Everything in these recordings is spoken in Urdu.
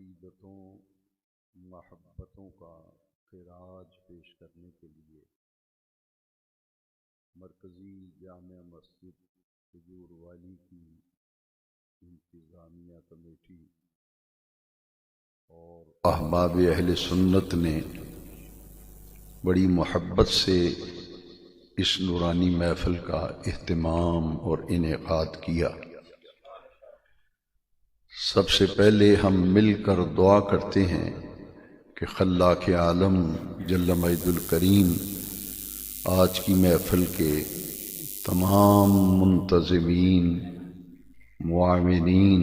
عقیدتوں محبتوں کا خراج پیش کرنے کے لیے مرکزی جامع مسجد حضور والی کی انتظامیہ کمیٹی اور احباب اہل سنت نے بڑی محبت سے اس نورانی محفل کا اہتمام اور انعقاد کیا۔ سب سے پہلے ہم مل کر دعا کرتے ہیں کہ خلاق عالم جل مجد الکریم آج کی محفل کے تمام منتظمین، معاونین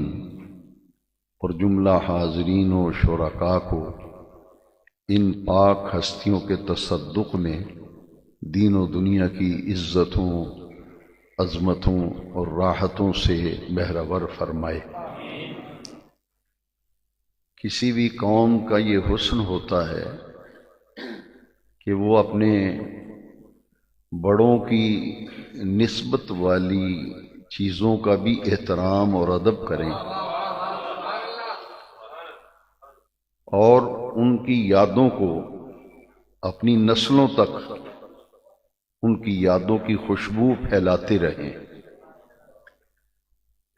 اور جملہ حاضرین و شرکاء کو ان پاک ہستیوں کے تصدق میں دین و دنیا کی عزتوں، عظمتوں اور راحتوں سے بہرور فرمائے۔ کسی بھی قوم کا یہ حسن ہوتا ہے کہ وہ اپنے بڑوں کی نسبت والی چیزوں کا بھی احترام اور ادب کریں اور ان کی یادوں کو اپنی نسلوں تک ان کی یادوں کی خوشبو پھیلاتے رہیں۔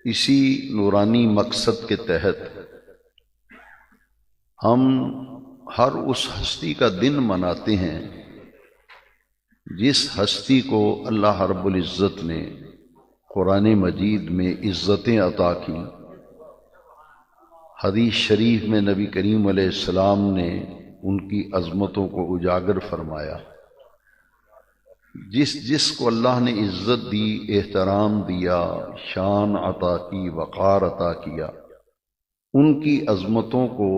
اسی نورانی مقصد کے تحت ہم ہر اس ہستی کا دن مناتے ہیں جس ہستی کو اللہ رب العزت نے قرآن مجید میں عزتیں عطا کی، حدیث شریف میں نبی کریم علیہ السلام نے ان کی عظمتوں کو اجاگر فرمایا۔ جس کو اللہ نے عزت دی، احترام دیا، شان عطا کی، وقار عطا کیا، ان کی عظمتوں کو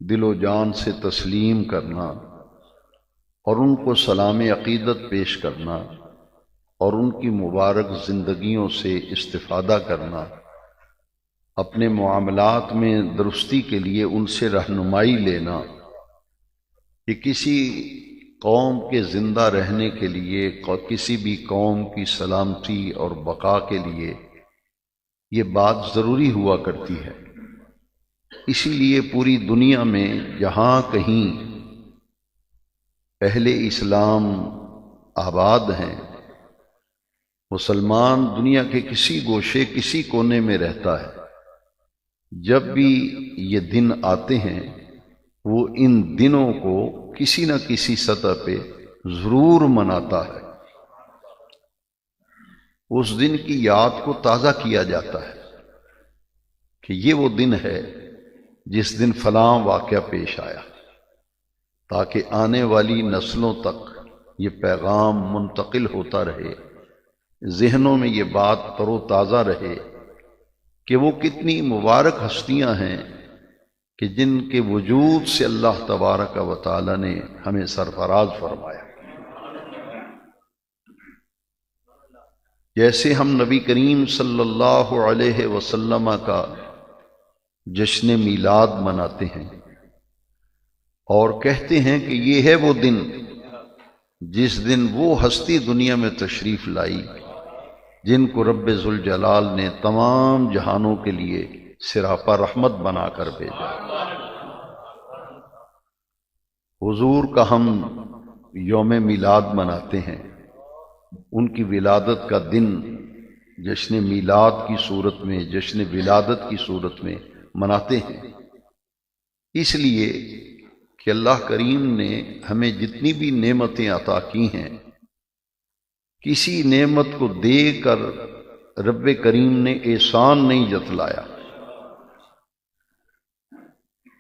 دل و جان سے تسلیم کرنا اور ان کو سلام عقیدت پیش کرنا اور ان کی مبارک زندگیوں سے استفادہ کرنا، اپنے معاملات میں درستی کے لیے ان سے رہنمائی لینا، کہ کسی قوم کے زندہ رہنے کے لیے، کسی بھی قوم کی سلامتی اور بقا کے لیے یہ بات ضروری ہوا کرتی ہے۔ اسی لیے پوری دنیا میں جہاں کہیں اہل اسلام آباد ہیں، مسلمان دنیا کے کسی گوشے، کسی کونے میں رہتا ہے، جب بھی یہ دن آتے ہیں وہ ان دنوں کو کسی نہ کسی سطح پہ ضرور مناتا ہے۔ اس دن کی یاد کو تازہ کیا جاتا ہے کہ یہ وہ دن ہے جس دن فلاں واقعہ پیش آیا، تاکہ آنے والی نسلوں تک یہ پیغام منتقل ہوتا رہے، ذہنوں میں یہ بات تر و تازہ رہے کہ وہ کتنی مبارک ہستیاں ہیں کہ جن کے وجود سے اللہ تبارک و تعالی نے ہمیں سرفراز فرمایا۔ جیسے ہم نبی کریم صلی اللہ علیہ وسلم کا جشن میلاد مناتے ہیں اور کہتے ہیں کہ یہ ہے وہ دن جس دن وہ ہستی دنیا میں تشریف لائی جن کو رب ذوالجلال نے تمام جہانوں کے لیے سراپا رحمت بنا کر بھیجا۔ حضور کا ہم یوم میلاد مناتے ہیں، ان کی ولادت کا دن جشن میلاد کی صورت میں، جشن ولادت کی صورت میں مناتے ہیں، اس لیے کہ اللہ کریم نے ہمیں جتنی بھی نعمتیں عطا کی ہیں، کسی نعمت کو دے کر رب کریم نے احسان نہیں جتلایا۔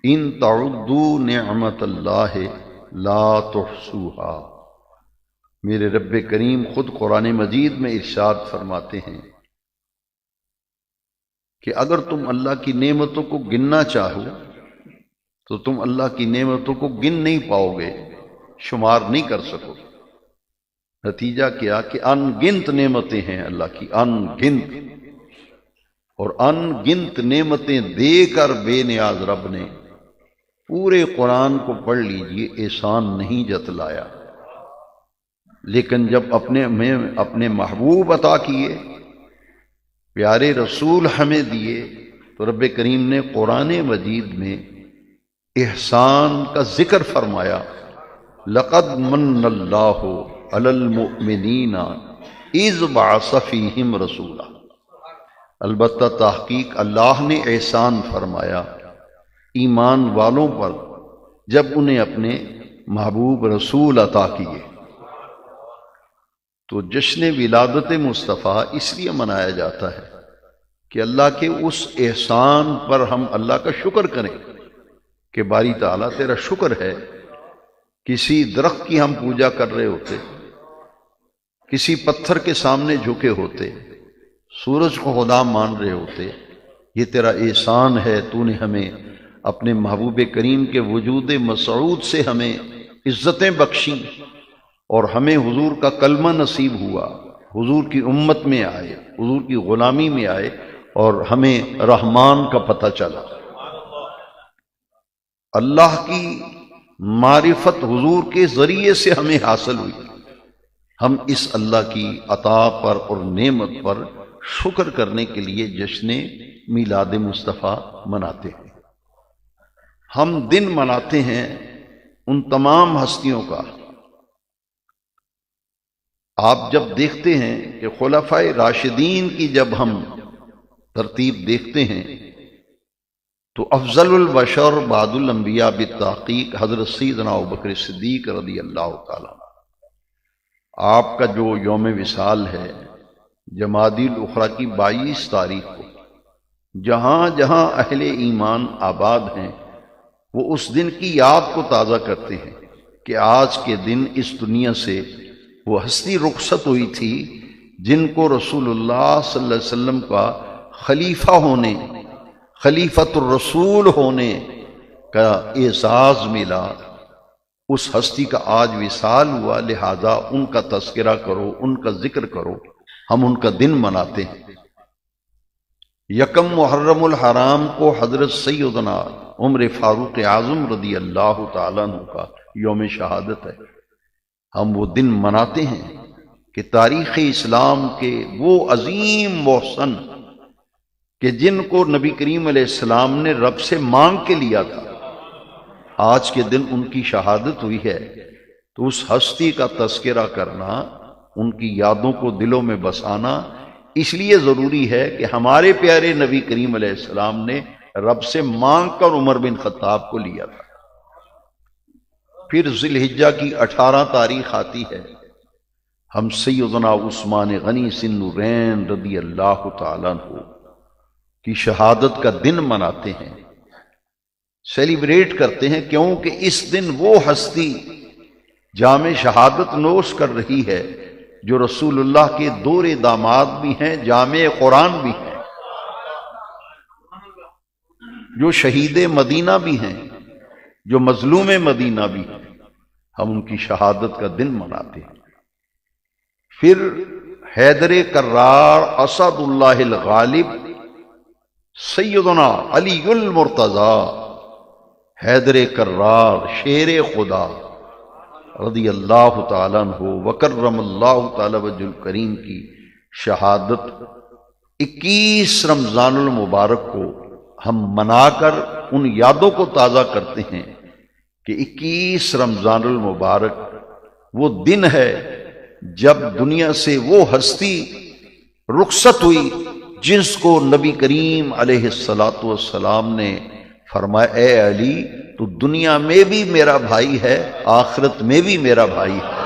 ان تعدوا نعمت اللہ لا تحصوها، میرے رب کریم خود قرآن مجید میں ارشاد فرماتے ہیں کہ اگر تم اللہ کی نعمتوں کو گننا چاہو تو تم اللہ کی نعمتوں کو گن نہیں پاؤ گے، شمار نہیں کر سکو گے۔ نتیجہ کیا کہ ان گنت نعمتیں ہیں اللہ کی، ان گنت، اور ان گنت نعمتیں دے کر بے نیاز رب نے پورے قرآن کو پڑھ لیجئے احسان نہیں جتلایا، لیکن جب اپنے محبوب عطا کیے، پیارے رسول ہمیں دیے، تو رب کریم نے قرآن مجید میں احسان کا ذکر فرمایا، لقد من اللہ علی المؤمنین اذ بعث فیہم رسولا، البتہ تحقیق اللہ نے احسان فرمایا ایمان والوں پر جب انہیں اپنے محبوب رسول عطا کیے۔ تو جشن ولادت مصطفیٰ اس لیے منایا جاتا ہے کہ اللہ کے اس احسان پر ہم اللہ کا شکر کریں کہ باری تعالیٰ تیرا شکر ہے۔ کسی درخت کی ہم پوجا کر رہے ہوتے، کسی پتھر کے سامنے جھکے ہوتے، سورج کو خدا مان رہے ہوتے، یہ تیرا احسان ہے، تو نے ہمیں اپنے محبوب کریم کے وجود مسعود سے ہمیں عزتیں بخشیں اور ہمیں حضور کا کلمہ نصیب ہوا، حضور کی امت میں آئے، حضور کی غلامی میں آئے اور ہمیں رحمان کا پتہ چلا۔ اللہ کی معرفت حضور کے ذریعے سے ہمیں حاصل ہوئی۔ ہم اس اللہ کی عطا پر اور نعمت پر شکر کرنے کے لیے جشن میلاد مصطفیٰ مناتے ہیں۔ ہم دن مناتے ہیں ان تمام ہستیوں کا۔ آپ جب دیکھتے ہیں کہ خلفائے راشدین کی جب ہم ترتیب دیکھتے ہیں تو افضل البشر بعد الانبیاء بالتحقیق حضرت سیدنا ابوبکر صدیق رضی اللہ تعالیٰ، آپ کا جو یوم وصال ہے جمادی الاخری کی 22 تاریخ کو، جہاں جہاں اہل ایمان آباد ہیں وہ اس دن کی یاد کو تازہ کرتے ہیں کہ آج کے دن اس دنیا سے وہ ہستی رخصت ہوئی تھی جن کو رسول اللہ صلی اللہ علیہ وسلم کا خلیفہ ہونے، خلیفۃ الرسول ہونے کا اعزاز ملا۔ اس ہستی کا آج وصال ہوا، لہذا ان کا تذکرہ کرو، ان کا ذکر کرو، ہم ان کا دن مناتے ہیں۔ یکم محرم الحرام کو حضرت سیدنا عمر فاروق اعظم رضی اللہ تعالیٰ عنہ کا یوم شہادت ہے۔ ہم وہ دن مناتے ہیں کہ تاریخ اسلام کے وہ عظیم محسن کہ جن کو نبی کریم علیہ السلام نے رب سے مانگ کے لیا تھا، آج کے دن ان کی شہادت ہوئی ہے، تو اس ہستی کا تذکرہ کرنا، ان کی یادوں کو دلوں میں بسانا اس لیے ضروری ہے کہ ہمارے پیارے نبی کریم علیہ السلام نے رب سے مانگ کر عمر بن خطاب کو لیا تھا۔ پھر ذی الحجہ کی 18 تاریخ آتی ہے، ہم سیدنا عثمان غنی ذوالنورین رضی اللہ تعالیٰ عنہ کی شہادت کا دن مناتے ہیں، سیلیبریٹ کرتے ہیں، کیونکہ اس دن وہ ہستی جام شہادت نوش کر رہی ہے جو رسول اللہ کے دور داماد بھی ہیں، جامع قرآن بھی ہیں، جو شہید مدینہ بھی ہیں، جو مظلوم مدینہ بھی ہیں۔ ہم ان کی شہادت کا دن مناتے ہیں۔ پھر حیدر کرار اسد اللہ الغالب سیدنا علی المرتضی، حیدر کرار شیر خدا رضی اللہ تعالیٰ عنہ وکرم اللہ تعالیٰ وجہ الکریم کی شہادت 21 رمضان المبارک کو ہم منا کر ان یادوں کو تازہ کرتے ہیں کہ 21 رمضان المبارک وہ دن ہے جب دنیا سے وہ ہستی رخصت ہوئی جس کو نبی کریم علیہ الصلاۃ والسلام نے فرمایا، اے علی تو دنیا میں بھی میرا بھائی ہے، آخرت میں بھی میرا بھائی ہے،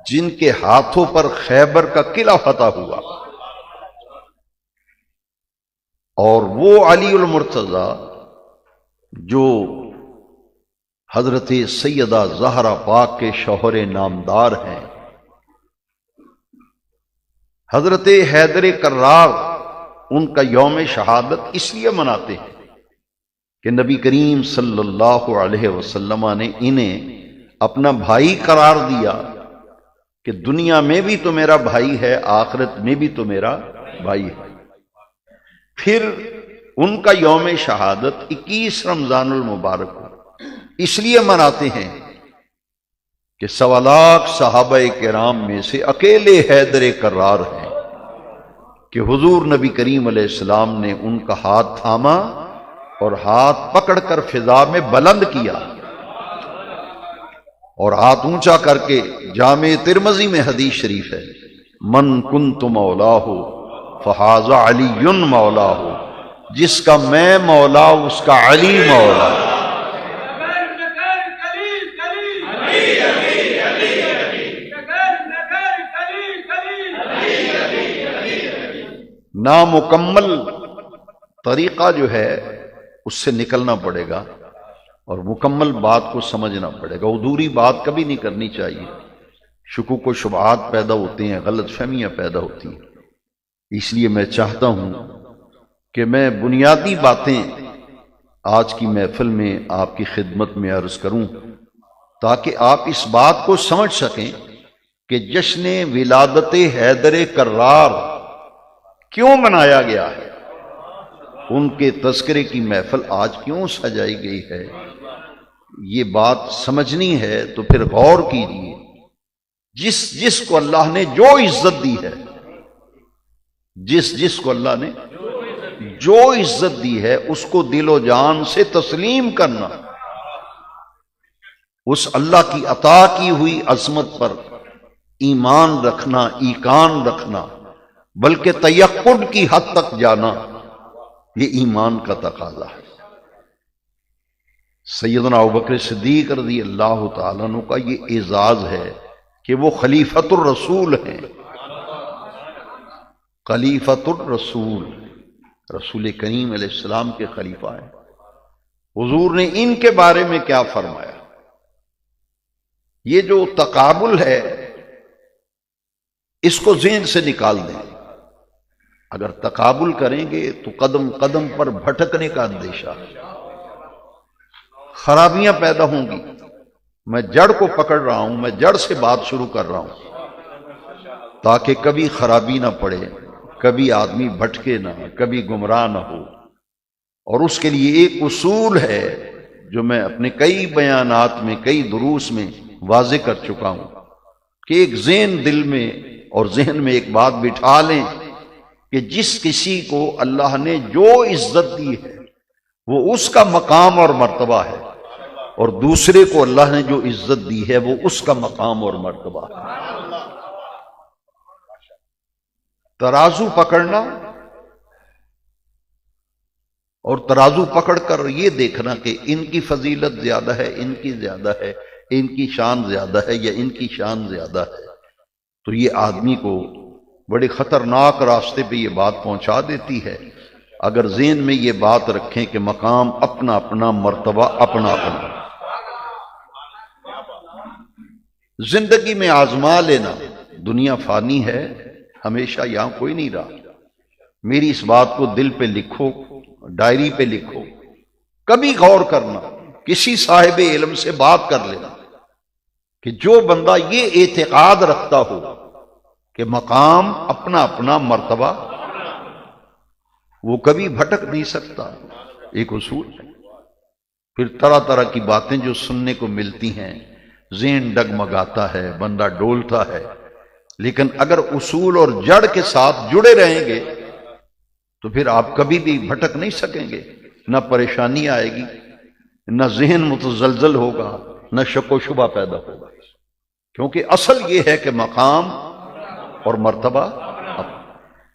جن کے ہاتھوں پر خیبر کا قلعہ فتح ہوا۔ اور وہ علی المرتضی جو حضرت سیدہ زہرا پاک کے شوہر نامدار ہیں، حضرت حیدر کرار ان کا یوم شہادت اس لیے مناتے ہیں کہ نبی کریم صلی اللہ علیہ وسلم نے انہیں اپنا بھائی قرار دیا کہ دنیا میں بھی تو میرا بھائی ہے، آخرت میں بھی تو میرا بھائی ہے۔ پھر ان کا یوم شہادت 21 رمضان المبارک کو اس لیے مناتے ہیں کہ 1.25 لاکھ صحابہ کرام میں سے اکیلے حیدر کرار ہیں کہ حضور نبی کریم علیہ السلام نے ان کا ہاتھ تھاما اور ہاتھ پکڑ کر فضا میں بلند کیا، اور ہاتھ اونچا کر کے جامع ترمذی میں حدیث شریف ہے، من کنت مولاہ فہذا علی مولاہ، جس کا میں مولا اس کا علی مولا۔ نامکمل طریقہ جو ہے اس سے نکلنا پڑے گا اور مکمل بات کو سمجھنا پڑے گا۔ ادھوری بات کبھی نہیں کرنی چاہیے، شکوک و شبہات پیدا ہوتے ہیں، غلط فہمیاں پیدا ہوتی ہیں۔ اس لیے میں چاہتا ہوں کہ میں بنیادی باتیں آج کی محفل میں آپ کی خدمت میں عرض کروں تاکہ آپ اس بات کو سمجھ سکیں کہ جشن ولادت حیدر کرار کیوں منایا گیا ہے، ان کے تذکرے کی محفل آج کیوں سجائی گئی ہے۔ یہ بات سمجھنی ہے تو پھر غور کیجیے، جس کو اللہ نے جو عزت دی ہے، جس کو اللہ نے جو عزت دی ہے اس کو دل و جان سے تسلیم کرنا، اس اللہ کی عطا کی ہوئی عظمت پر ایمان رکھنا، ایقان رکھنا، بلکہ تیقن کی حد تک جانا، یہ ایمان کا تقاضا ہے۔ سیدنا ابوبکر صدیق رضی اللہ تعالیٰ عنہ کا یہ اعزاز ہے کہ وہ خلیفۃ الرسول ہیں، خلیفۃ الرسول، رسول کریم علیہ السلام کے خلیفہ ہیں۔ حضور نے ان کے بارے میں کیا فرمایا؟ یہ جو تقابل ہے اس کو ذہن سے نکال دیں۔ اگر تقابل کریں گے تو قدم قدم پر بھٹکنے کا اندیشہ، خرابیاں پیدا ہوں گی۔ میں جڑ کو پکڑ رہا ہوں، میں جڑ سے بات شروع کر رہا ہوں تاکہ کبھی خرابی نہ پڑے، کبھی آدمی بھٹکے نہ، کبھی گمراہ نہ ہو۔ اور اس کے لیے ایک اصول ہے جو میں اپنے کئی بیانات میں، کئی دروس میں واضح کر چکا ہوں کہ ایک ذہن دل میں اور ذہن میں ایک بات بٹھا لیں کہ جس کسی کو اللہ نے جو عزت دی ہے وہ اس کا مقام اور مرتبہ ہے، اور دوسرے کو اللہ نے جو عزت دی ہے وہ اس کا مقام اور مرتبہ ہے۔ ترازو پکڑنا اور ترازو پکڑ کر یہ دیکھنا کہ ان کی فضیلت زیادہ ہے، ان کی زیادہ ہے، ان کی شان زیادہ ہے یا ان کی شان زیادہ ہے، تو یہ آدمی کو بڑے خطرناک راستے پہ یہ بات پہنچا دیتی ہے۔ اگر ذہن میں یہ بات رکھیں کہ مقام اپنا اپنا، مرتبہ اپنا اپنا، زندگی میں آزما لینا۔ دنیا فانی ہے، ہمیشہ یہاں کوئی نہیں رہا۔ میری اس بات کو دل پہ لکھو، ڈائری پہ لکھو، کبھی غور کرنا، کسی صاحب علم سے بات کر لینا کہ جو بندہ یہ اعتقاد رکھتا ہو کہ مقام اپنا اپنا، مرتبہ، وہ کبھی بھٹک نہیں سکتا۔ ایک اصول ہے۔ پھر طرح طرح کی باتیں جو سننے کو ملتی ہیں، ذہن ڈگمگاتا ہے، بندہ ڈولتا ہے، لیکن اگر اصول اور جڑ کے ساتھ جڑے رہیں گے تو پھر آپ کبھی بھی بھٹک نہیں سکیں گے، نہ پریشانی آئے گی، نہ ذہن متزلزل ہوگا، نہ شک و شبہ پیدا ہوگا، کیونکہ اصل یہ ہے کہ مقام اور مرتبہ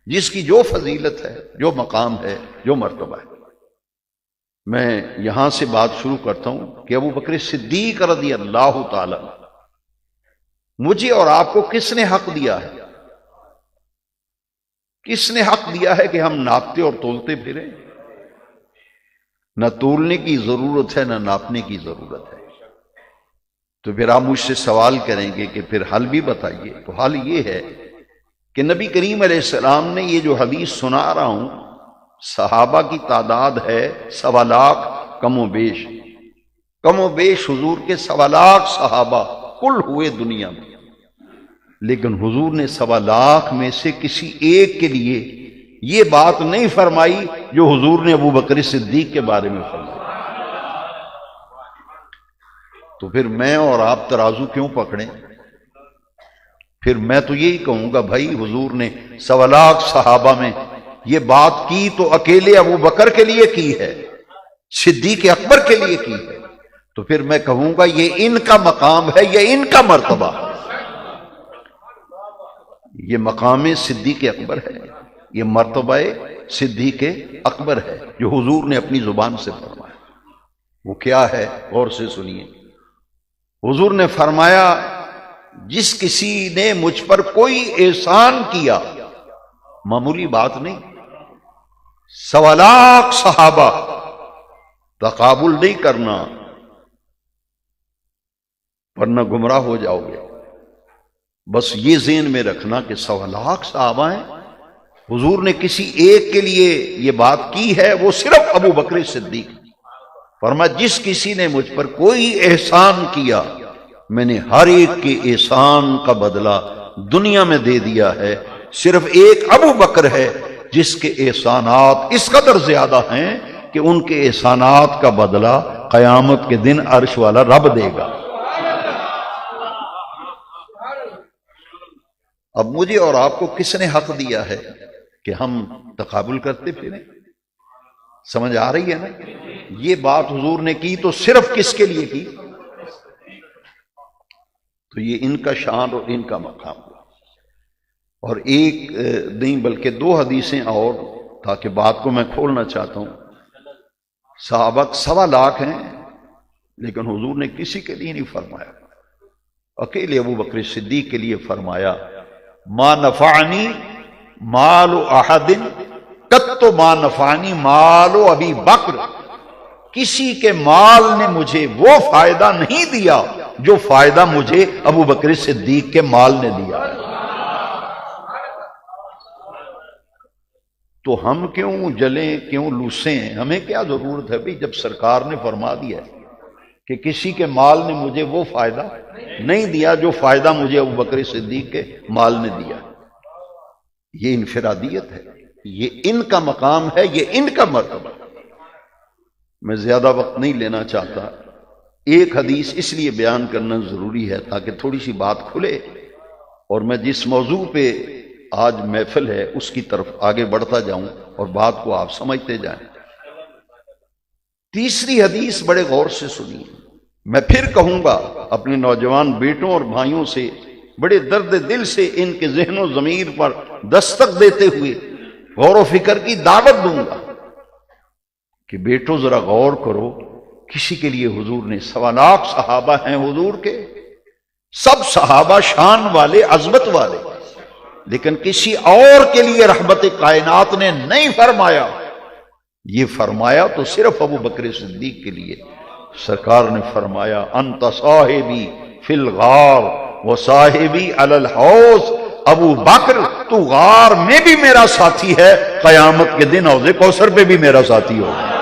جس کی جو فضیلت ہے، جو مقام ہے، جو مرتبہ ہے۔ میں یہاں سے بات شروع کرتا ہوں کہ ابوبکر صدیق رضی اللہ تعالی مجھے اور آپ کو کس نے حق دیا ہے؟ کس نے حق دیا ہے کہ ہم ناپتے اور تولتے پھریں؟ نہ تولنے کی ضرورت ہے، نہ ناپنے کی ضرورت ہے۔ تو پھر آپ مجھ سے سوال کریں گے کہ پھر حل بھی بتائیے۔ تو حل یہ ہے کہ نبی کریم علیہ السلام نے یہ جو حدیث سنا رہا ہوں، صحابہ کی تعداد ہے 1.25 لاکھ، کم و بیش حضور کے 1.25 لاکھ صحابہ کل ہوئے دنیا میں، لیکن حضور نے 1.25 لاکھ میں سے کسی ایک کے لیے یہ بات نہیں فرمائی جو حضور نے ابوبکر صدیق کے بارے میں فرمائی۔ تو پھر میں اور آپ ترازو کیوں پکڑیں؟ پھر میں تو یہی کہوں گا بھائی حضور نے 1.25 لاکھ صحابہ میں یہ بات کی تو اکیلے ابو بکر کے لیے کی ہے، صدیق اکبر کے لیے کی ہے، تو پھر میں کہوں گا یہ ان کا مقام ہے، یہ ان کا مرتبہ ہے، یہ مقام صدیق اکبر ہے، یہ مرتبہ صدیق اکبر ہے جو حضور نے اپنی زبان سے فرمایا۔ وہ کیا ہے؟ غور سے سنیے۔ حضور نے فرمایا جس کسی نے مجھ پر کوئی احسان کیا، معمولی بات نہیں، 1.25 لاکھ صحابہ، تقابل نہیں کرنا ورنہ گمراہ ہو جاؤ گے۔ بس یہ ذہن میں رکھنا کہ 1.25 لاکھ صحابہ ہیں، حضور نے کسی ایک کے لیے یہ بات کی ہے، وہ صرف ابو بکر صدیق۔ فرمایا جس کسی نے مجھ پر کوئی احسان کیا، میں نے ہر ایک کے احسان کا بدلہ دنیا میں دے دیا ہے، صرف ایک ابو بکر ہے جس کے احسانات اس قدر زیادہ ہیں کہ ان کے احسانات کا بدلہ قیامت کے دن عرش والا رب دے گا۔ اب مجھے اور آپ کو کس نے حق دیا ہے کہ ہم تقابل کرتے پھریں؟ سمجھ آ رہی ہے نا؟ یہ بات حضور نے کی تو صرف کس کے لیے کی؟ تو یہ ان کا شان اور ان کا مقام ہوا۔ اور ایک نہیں بلکہ 2 حدیثیں اور، تاکہ بات کو میں کھولنا چاہتا ہوں۔ صحابہ 1.25 لاکھ ہیں لیکن حضور نے کسی کے لیے نہیں فرمایا، اکیلے ابو بکر صدیق کے لیے فرمایا ما نفعنی مال احد قط ما نفعنی مال ابی بکر، کسی کے مال نے مجھے وہ فائدہ نہیں دیا جو فائدہ مجھے ابو بکر صدیق کے مال نے دیا۔ تو ہم کیوں جلیں، کیوں لوسیں؟ ہمیں کیا ضرورت ہے بھئی، جب سرکار نے فرما دیا ہے کہ کسی کے مال نے مجھے وہ فائدہ نہیں دیا جو فائدہ مجھے ابو بکر صدیق کے مال نے دیا۔ یہ انفرادیت ہے، یہ ان کا مقام ہے، یہ ان کا مرتبہ۔ میں زیادہ وقت نہیں لینا چاہتا، ایک حدیث اس لیے بیان کرنا ضروری ہے تاکہ تھوڑی سی بات کھلے اور میں جس موضوع پہ آج محفل ہے اس کی طرف آگے بڑھتا جاؤں اور بات کو آپ سمجھتے جائیں۔ تیسری حدیث بڑے غور سے سنیے۔ میں پھر کہوں گا اپنے نوجوان بیٹوں اور بھائیوں سے، بڑے درد دل سے ان کے ذہن و ضمیر پر دستک دیتے ہوئے غور و فکر کی دعوت دوں گا کہ بیٹوں ذرا غور کرو، کسی کے لیے حضور نے 1.25 لاکھ صحابہ ہیں حضور کے، سب صحابہ شان والے، عظمت والے، لیکن کسی اور کے لیے رحمت کائنات نے نہیں فرمایا، یہ فرمایا تو صرف ابو بکر صدیق کے لیے۔ سرکار نے فرمایا انت صاحبی فی الغار و صاحبی علی الحوض، ابو بکر تو غار میں بھی میرا ساتھی ہے، قیامت کے دن حوض کوثر پہ بھی میرا ساتھی ہوگا۔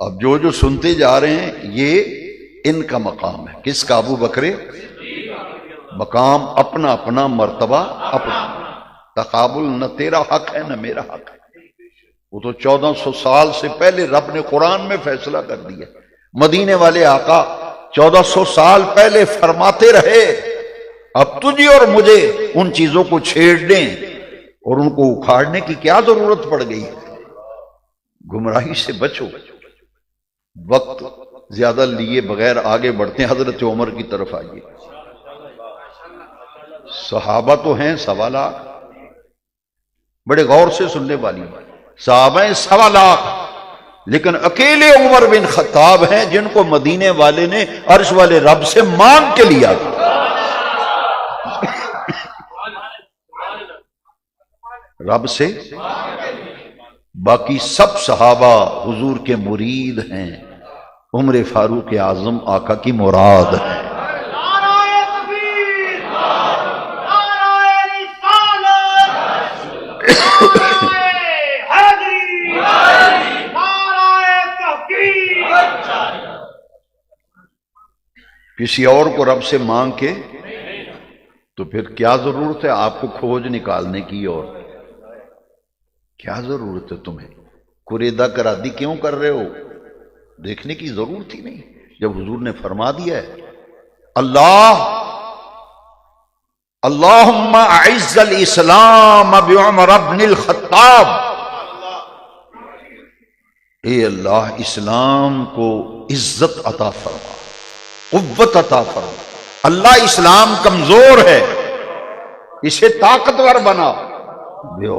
اب جو سنتے جا رہے ہیں یہ ان کا مقام ہے۔ کس کا؟ ابو بکر۔ مقام اپنا اپنا، مرتبہ اپنا، تقابل نہ تیرا حق ہے نہ میرا حق ہے۔ وہ تو 1400 سال سے پہلے رب نے قرآن میں فیصلہ کر دیا۔ مدینے والے آقا 1400 سال پہلے فرماتے رہے، اب تجھے اور مجھے ان چیزوں کو چھیڑنے اور ان کو اکھاڑنے کی کیا ضرورت پڑ گئی؟ گمراہی سے بچو۔ وقت زیادہ لیے بغیر آگے بڑھتے ہیں، حضرت عمر کی طرف آئیے۔ صحابہ تو ہیں 1.25 لاکھ، بڑے غور سے سننے والی صحابہ ہیں 1.25 لاکھ، لیکن اکیلے عمر بن خطاب ہیں جن کو مدینے والے نے عرش والے رب سے مانگ کے لیا تھا۔ رب سے، باقی سب صحابہ حضور کے مرید ہیں، عمر فاروق اعظم آقا کی مراد ہے۔ کسی اور کو رب سے مانگ کے تو پھر کیا ضرورت ہے آپ کو کھوج نکالنے کی؟ اور کیا ضرورت ہے تمہیں قریدہ کرادی کیوں کر رہے ہو؟ دیکھنے کی ضرورت ہی نہیں جب حضور نے فرما دیا ہے اللہم اعز الاسلام بعمر بن الخطاب، اے اللہ اسلام کو عزت عطا فرما، قوت عطا فرما۔ اللہ اسلام کمزور ہے، اسے طاقتور بنا۔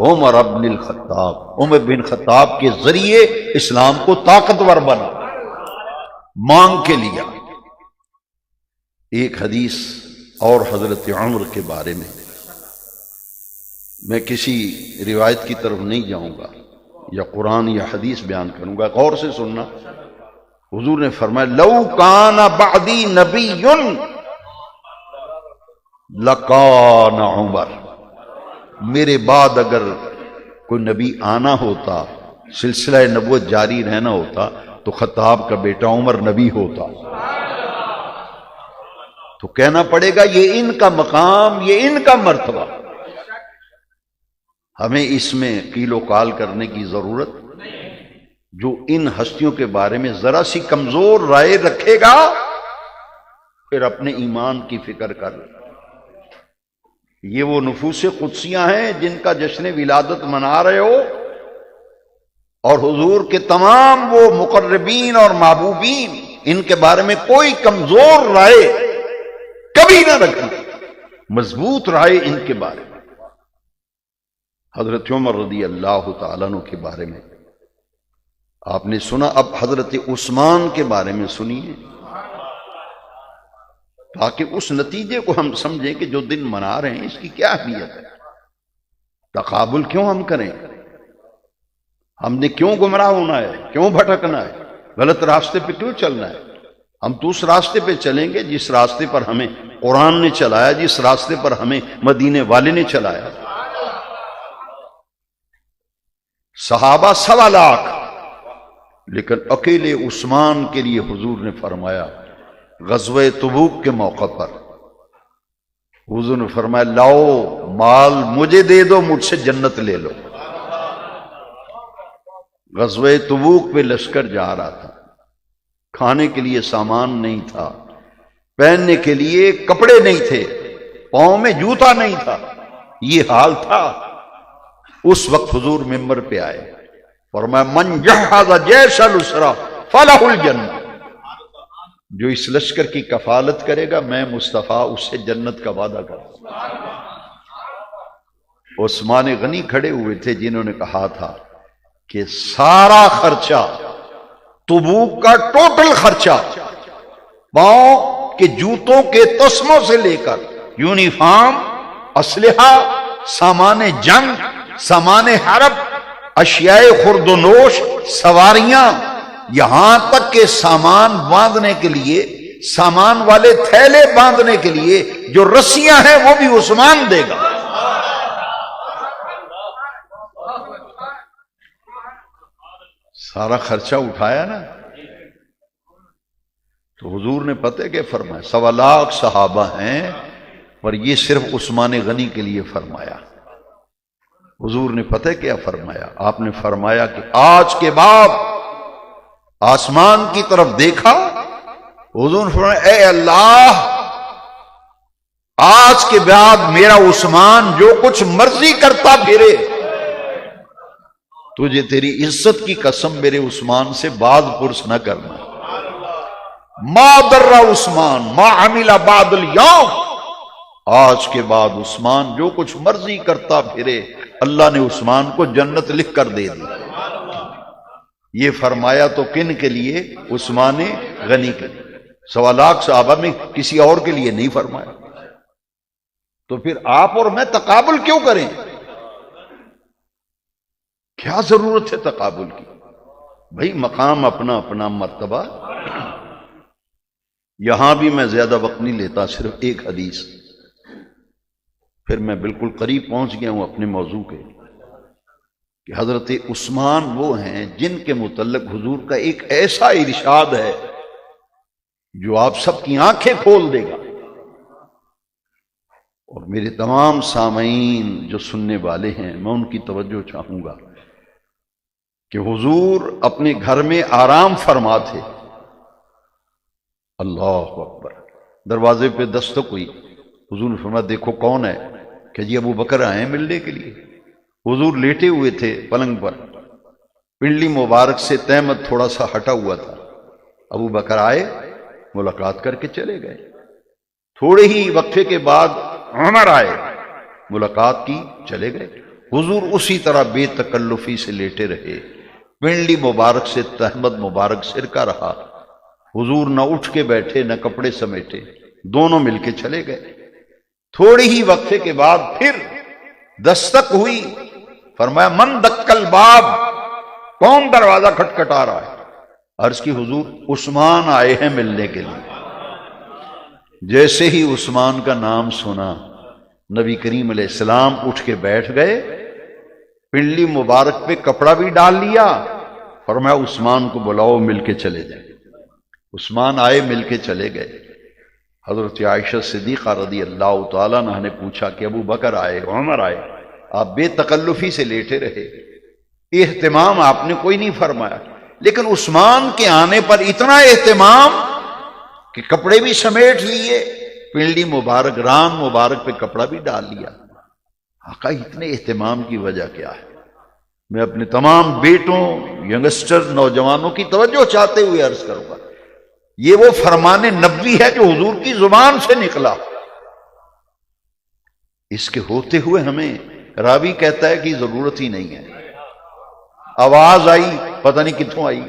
عمر بن الخطاب، عمر بن خطاب کے ذریعے اسلام کو طاقتور بنا، مانگ کے لیا۔ ایک حدیث اور حضرت عمر کے بارے میں کسی روایت کی طرف نہیں جاؤں گا یا قرآن یا حدیث بیان کروں گا، غور سے سننا۔ حضور نے فرمایا لو کان بعدی نبی لکان عمر، میرے بعد اگر کوئی نبی آنا ہوتا، سلسلہ نبوت جاری رہنا ہوتا، تو خطاب کا بیٹا عمر نبی ہوتا۔ تو کہنا پڑے گا یہ ان کا مقام، یہ ان کا مرتبہ، ہمیں اس میں قیل و قال کرنے کی ضرورت۔ جو ان ہستیوں کے بارے میں ذرا سی کمزور رائے رکھے گا، پھر اپنے ایمان کی فکر کر۔ یہ وہ نفوس قدسیاں ہیں جن کا جشن ولادت منا رہے ہو، اور حضور کے تمام وہ مقربین اور محبوبین، ان کے بارے میں کوئی کمزور رائے کبھی نہ رکھنا، مضبوط رائے ان کے بارے میں۔ حضرت عمر رضی اللہ تعالیٰ عنہ کے بارے میں آپ نے سنا، اب حضرت عثمان کے بارے میں سنیے، تاکہ اس نتیجے کو ہم سمجھیں کہ جو دن منا رہے ہیں اس کی کیا اہمیت ہے۔ تقابل کیوں ہم کریں؟ ہم نے کیوں گمراہ ہونا ہے؟ کیوں بھٹکنا ہے؟ غلط راستے پہ کیوں چلنا ہے؟ ہم تو اس راستے پہ چلیں گے جس راستے پر ہمیں قرآن نے چلایا، جس راستے پر ہمیں مدینے والے نے چلایا۔ صحابہ 1.25 لاکھ، لیکن اکیلے عثمان کے لیے حضور نے فرمایا غزوہ تبوک کے موقع پر، حضور نے فرمایا لاؤ مال مجھے دے دو، مجھ سے جنت لے لو۔ غزوہ تبوک پہ لشکر جا رہا تھا، کھانے کے لیے سامان نہیں تھا، پہننے کے لیے کپڑے نہیں تھے، پاؤں میں جوتا نہیں تھا، یہ حال تھا۔ اس وقت حضور ممبر پہ آئے، فرمایا من جہز جیش الاسرا فلہ الجنہ، جو اس لشکر کی کفالت کرے گا میں مصطفیٰ اس سے جنت کا وعدہ کرتا ہوں۔ عثمان غنی کھڑے ہوئے تھے جنہوں نے کہا تھا کہ سارا خرچہ، تبوک کا ٹوٹل خرچہ، پاؤں کے جوتوں کے تسموں سے لے کر یونیفارم، اسلحہ، سامان جنگ، سامان حرب، اشیاء خرد و نوش، سواریاں، یہاں تک کہ سامان باندھنے کے لیے، سامان والے تھیلے باندھنے کے لیے جو رسیاں ہیں وہ بھی عثمان دے گا۔ سارا خرچہ اٹھایا نا۔ تو حضور نے پتہ کہ فرمایا 1.25 لاکھ صحابہ ہیں، اور یہ صرف عثمان غنی کے لیے فرمایا۔ حضور نے پتہ کیا فرمایا؟ آپ نے فرمایا کہ آج کے بعد آسمان کی طرف دیکھا، حضور نے فرمایا اے اللہ، آج کے بعد میرا عثمان جو کچھ مرضی کرتا پھرے، تجھے تیری عزت کی قسم میرے عثمان سے باز پرس نہ کرنا۔ ما در عثمان ما عمل بعد اليوم، آج کے بعد عثمان جو کچھ مرضی کرتا پھرے، اللہ نے عثمان کو جنت لکھ کر دے دی۔ یہ فرمایا تو کن کے لیے؟ عثمان غنی کے لیے۔ 1.25 لاکھ صحابہ میں کسی اور کے لیے نہیں فرمایا۔ تو پھر آپ اور میں تقابل کیوں کریں؟ کیا ضرورت ہے تقابل کی؟ بھئی مقام اپنا اپنا، مرتبہ۔ یہاں بھی میں زیادہ وقت نہیں لیتا، صرف ایک حدیث، پھر میں بالکل قریب پہنچ گیا ہوں اپنے موضوع کے، کہ حضرت عثمان وہ ہیں جن کے متعلق حضور کا ایک ایسا ارشاد ہے جو آپ سب کی آنکھیں کھول دے گا۔ اور میرے تمام سامعین جو سننے والے ہیں، میں ان کی توجہ چاہوں گا کہ حضور اپنے گھر میں آرام فرما تھے۔ اللہ اکبر، دروازے پہ دستک ہوئی، حضور نے فرمایا دیکھو کون ہے؟ کہ جی ابو بکر آئے ہیں ملنے کے لیے۔ حضور لیٹے ہوئے تھے پلنگ پر، پنڈلی مبارک سے تہمت تھوڑا سا ہٹا ہوا تھا۔ ابو بکر آئے، ملاقات کر کے چلے گئے۔ تھوڑے ہی وقفے کے بعد عمر آئے، ملاقات کی، چلے گئے۔ حضور اسی طرح بے تکلفی سے لیٹے رہے، پنڈلی مبارک سے تہمت مبارک سرکا رہا۔ حضور نہ اٹھ کے بیٹھے نہ کپڑے سمیٹے، دونوں مل کے چلے گئے۔ تھوڑی ہی وقفے کے بعد پھر دستک ہوئی، فرمایا من دکل باب، کون دروازہ کھٹکھٹا رہا ہے؟ عرض کی حضور عثمان آئے ہیں ملنے کے لیے۔ جیسے ہی عثمان کا نام سنا، نبی کریم علیہ السلام اٹھ کے بیٹھ گئے، پنڈلی مبارک پہ کپڑا بھی ڈال لیا، فرمایا عثمان کو بلاؤ مل کے چلے جائیں۔ عثمان آئے، مل کے چلے گئے۔ حضرت عائشہ صدیقہ رضی اللہ تعالیٰ عنہ نے پوچھا کہ ابو بکر آئے، عمر آئے، آپ بے تکلفی سے لیٹے رہے، اہتمام آپ نے کوئی نہیں فرمایا، لیکن عثمان کے آنے پر اتنا اہتمام کہ کپڑے بھی سمیٹ لیے، پنڈلی مبارک ران مبارک پہ کپڑا بھی ڈال لیا۔ آقا اتنے اہتمام کی وجہ کیا ہے؟ میں اپنے تمام بیٹوں، ینگسٹر، نوجوانوں کی توجہ چاہتے ہوئے عرض کروں گا، یہ وہ فرمان نبوی ہے جو حضور کی زبان سے نکلا۔ اس کے ہوتے ہوئے ہمیں راوی کہتا ہے کہ ضرورت ہی نہیں ہے، آواز آئی پتہ نہیں کتوں آئی۔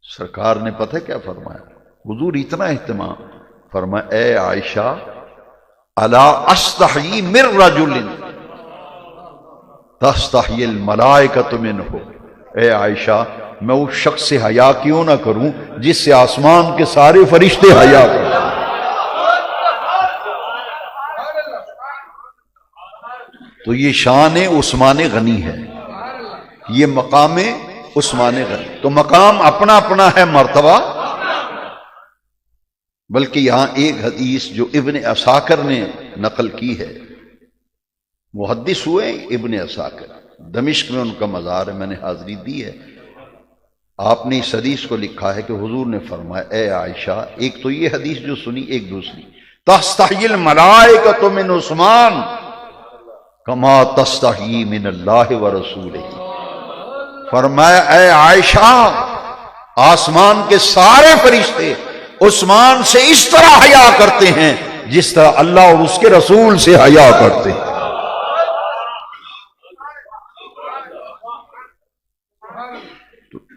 سرکار نے پتہ کیا فرمایا؟ حضور اتنا اہتمام، فرمایا اے عائشہ الا استحیی من رجل تستحیی الملائکۃ منہ، اے عائشہ میں اس شخص سے حیا کیوں نہ کروں جس سے آسمان کے سارے فرشتے حیا کریں۔ تو یہ شان عثمان غنی ہے، یہ مقام عثمان غنی۔ تو مقام اپنا اپنا ہے، مرتبہ، بلکہ یہاں ایک حدیث جو ابن عساکر نے نقل کی ہے، محدث ہوئے ابن عساکر، دمشق میں ان کا مزار ہے، میں نے حاضری دی ہے۔ آپ نے اس حدیث کو لکھا ہے کہ حضور نے فرمایا اے عائشہ، ایک تو یہ حدیث جو سنی، ایک دوسری، تستحی الملائکۃ من عثمان کما تستحی من اللہ ورسولہ، فرمایا اے عائشہ آسمان کے سارے فرشتے عثمان سے اس طرح حیا کرتے ہیں جس طرح اللہ اور اس کے رسول سے حیا کرتے ہیں۔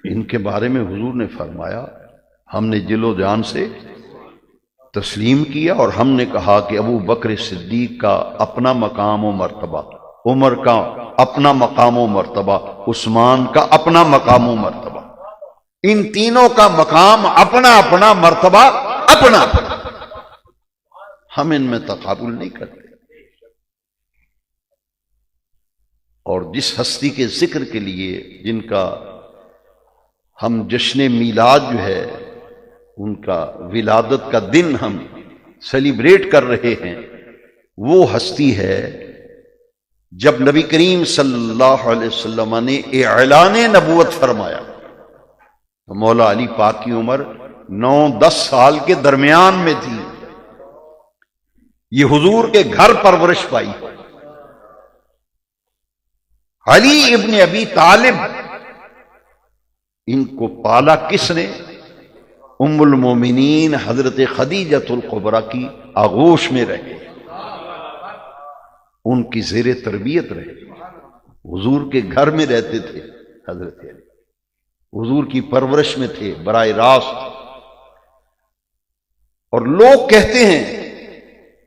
ان کے بارے میں حضور نے فرمایا ہم نے دل و جان سے تسلیم کیا، اور ہم نے کہا کہ ابو بکر صدیق کا اپنا مقام و مرتبہ، عمر کا اپنا مقام و مرتبہ، عثمان کا اپنا مقام و مرتبہ، ان تینوں کا مقام اپنا اپنا، مرتبہ اپنا اپنا، ہم ان میں تقابل نہیں کرتے۔ اور جس ہستی کے ذکر کے لیے جن کا ہم جشن میلاد جو ہے، ان کا ولادت کا دن ہم سیلیبریٹ کر رہے ہیں، وہ ہستی ہے جب نبی کریم صلی اللہ علیہ وسلم نے اعلان نبوت فرمایا، مولا علی پاک کی عمر 9-10 سال کے درمیان میں تھی، یہ حضور کے گھر پرورش پائی۔ علی ابن ابی طالب، ان کو پالا کس نے؟ ام المومنین حضرت خدیجۃ الکبریٰ کی آغوش میں رہے، ان کی زیر تربیت رہے، حضور کے گھر میں رہتے تھے، حضرت علی حضور کی پرورش میں تھے براہ راست۔ اور لوگ کہتے ہیں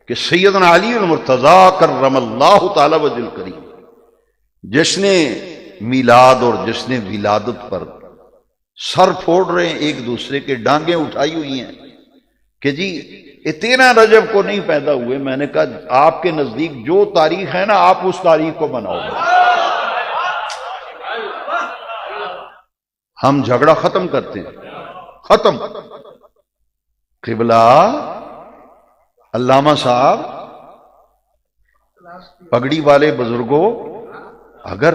کہ سیدنا علی المرتضیٰ کرم اللہ تعالی وجہ الکریم جشن میلاد اور جشن ولادت پر سر پھوڑ رہے ہیں، ایک دوسرے کے ڈانگیں اٹھائی ہوئی ہیں کہ جی 13 رجب کو نہیں پیدا ہوئے۔ میں نے کہا آپ کے نزدیک جو تاریخ ہے نا، آپ اس تاریخ کو مناؤ گے، ہم جھگڑا ختم کرتے ہیں، ختم۔ قبلہ علامہ صاحب، پگڑی والے بزرگوں، اگر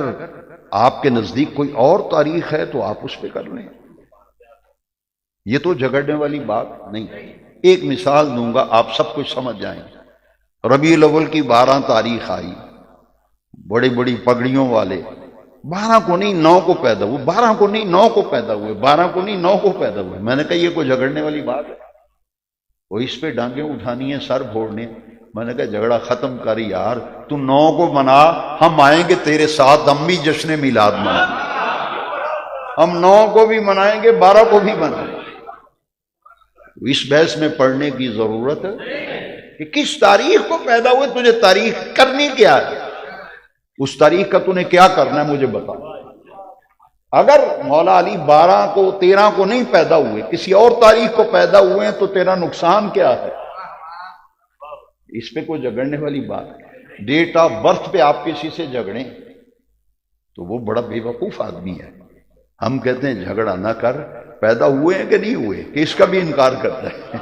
آپ کے نزدیک کوئی اور تاریخ ہے تو آپ اس پہ کر لیں۔ یہ تو جھگڑنے والی بات نہیں. ایک مثال دوں گا آپ سب کچھ سمجھ جائیں. ربیع الاول کی 12 تاریخ آئی، بڑی بڑی پگڑیوں والے 12 کو نہیں 9 کو پیدا ہوئے، 12 کو نہیں 9 کو پیدا ہوئے، 12 کو نہیں 9 کو پیدا ہوئے. میں نے کہا یہ کوئی جھگڑنے والی بات ہے؟ وہ اس پہ ڈانگیں اٹھانی ہیں، سر پھوڑنے. میں نے کہا جھگڑا ختم کر یار، تو 9 کو منا، ہم آئیں گے تیرے ساتھ، ہم بھی جشن میلاد منائیں گے. ہم 9 کو بھی منائیں گے، 12 کو بھی منائیں گے. اس بحث میں پڑھنے کی ضرورت ہے کہ کس تاریخ کو پیدا ہوئے، تجھے تاریخ کرنی کیا ہے، اس تاریخ کا تُنے کیا کرنا ہے مجھے بتا. اگر مولا علی 12 کو 13 کو نہیں پیدا ہوئے، کسی اور تاریخ کو پیدا ہوئے ہیں، تو تیرا نقصان کیا ہے؟ اس پہ کوئی جھگڑنے والی بات ہے؟ ڈیٹ آف برتھ پہ آپ کسی سے جھگڑیں تو وہ بڑا بے وقوف آدمی ہے. ہم کہتے ہیں جھگڑا نہ کر، پیدا ہوئے ہیں کہ نہیں ہوئے، کہ اس کا بھی انکار کرتا ہے.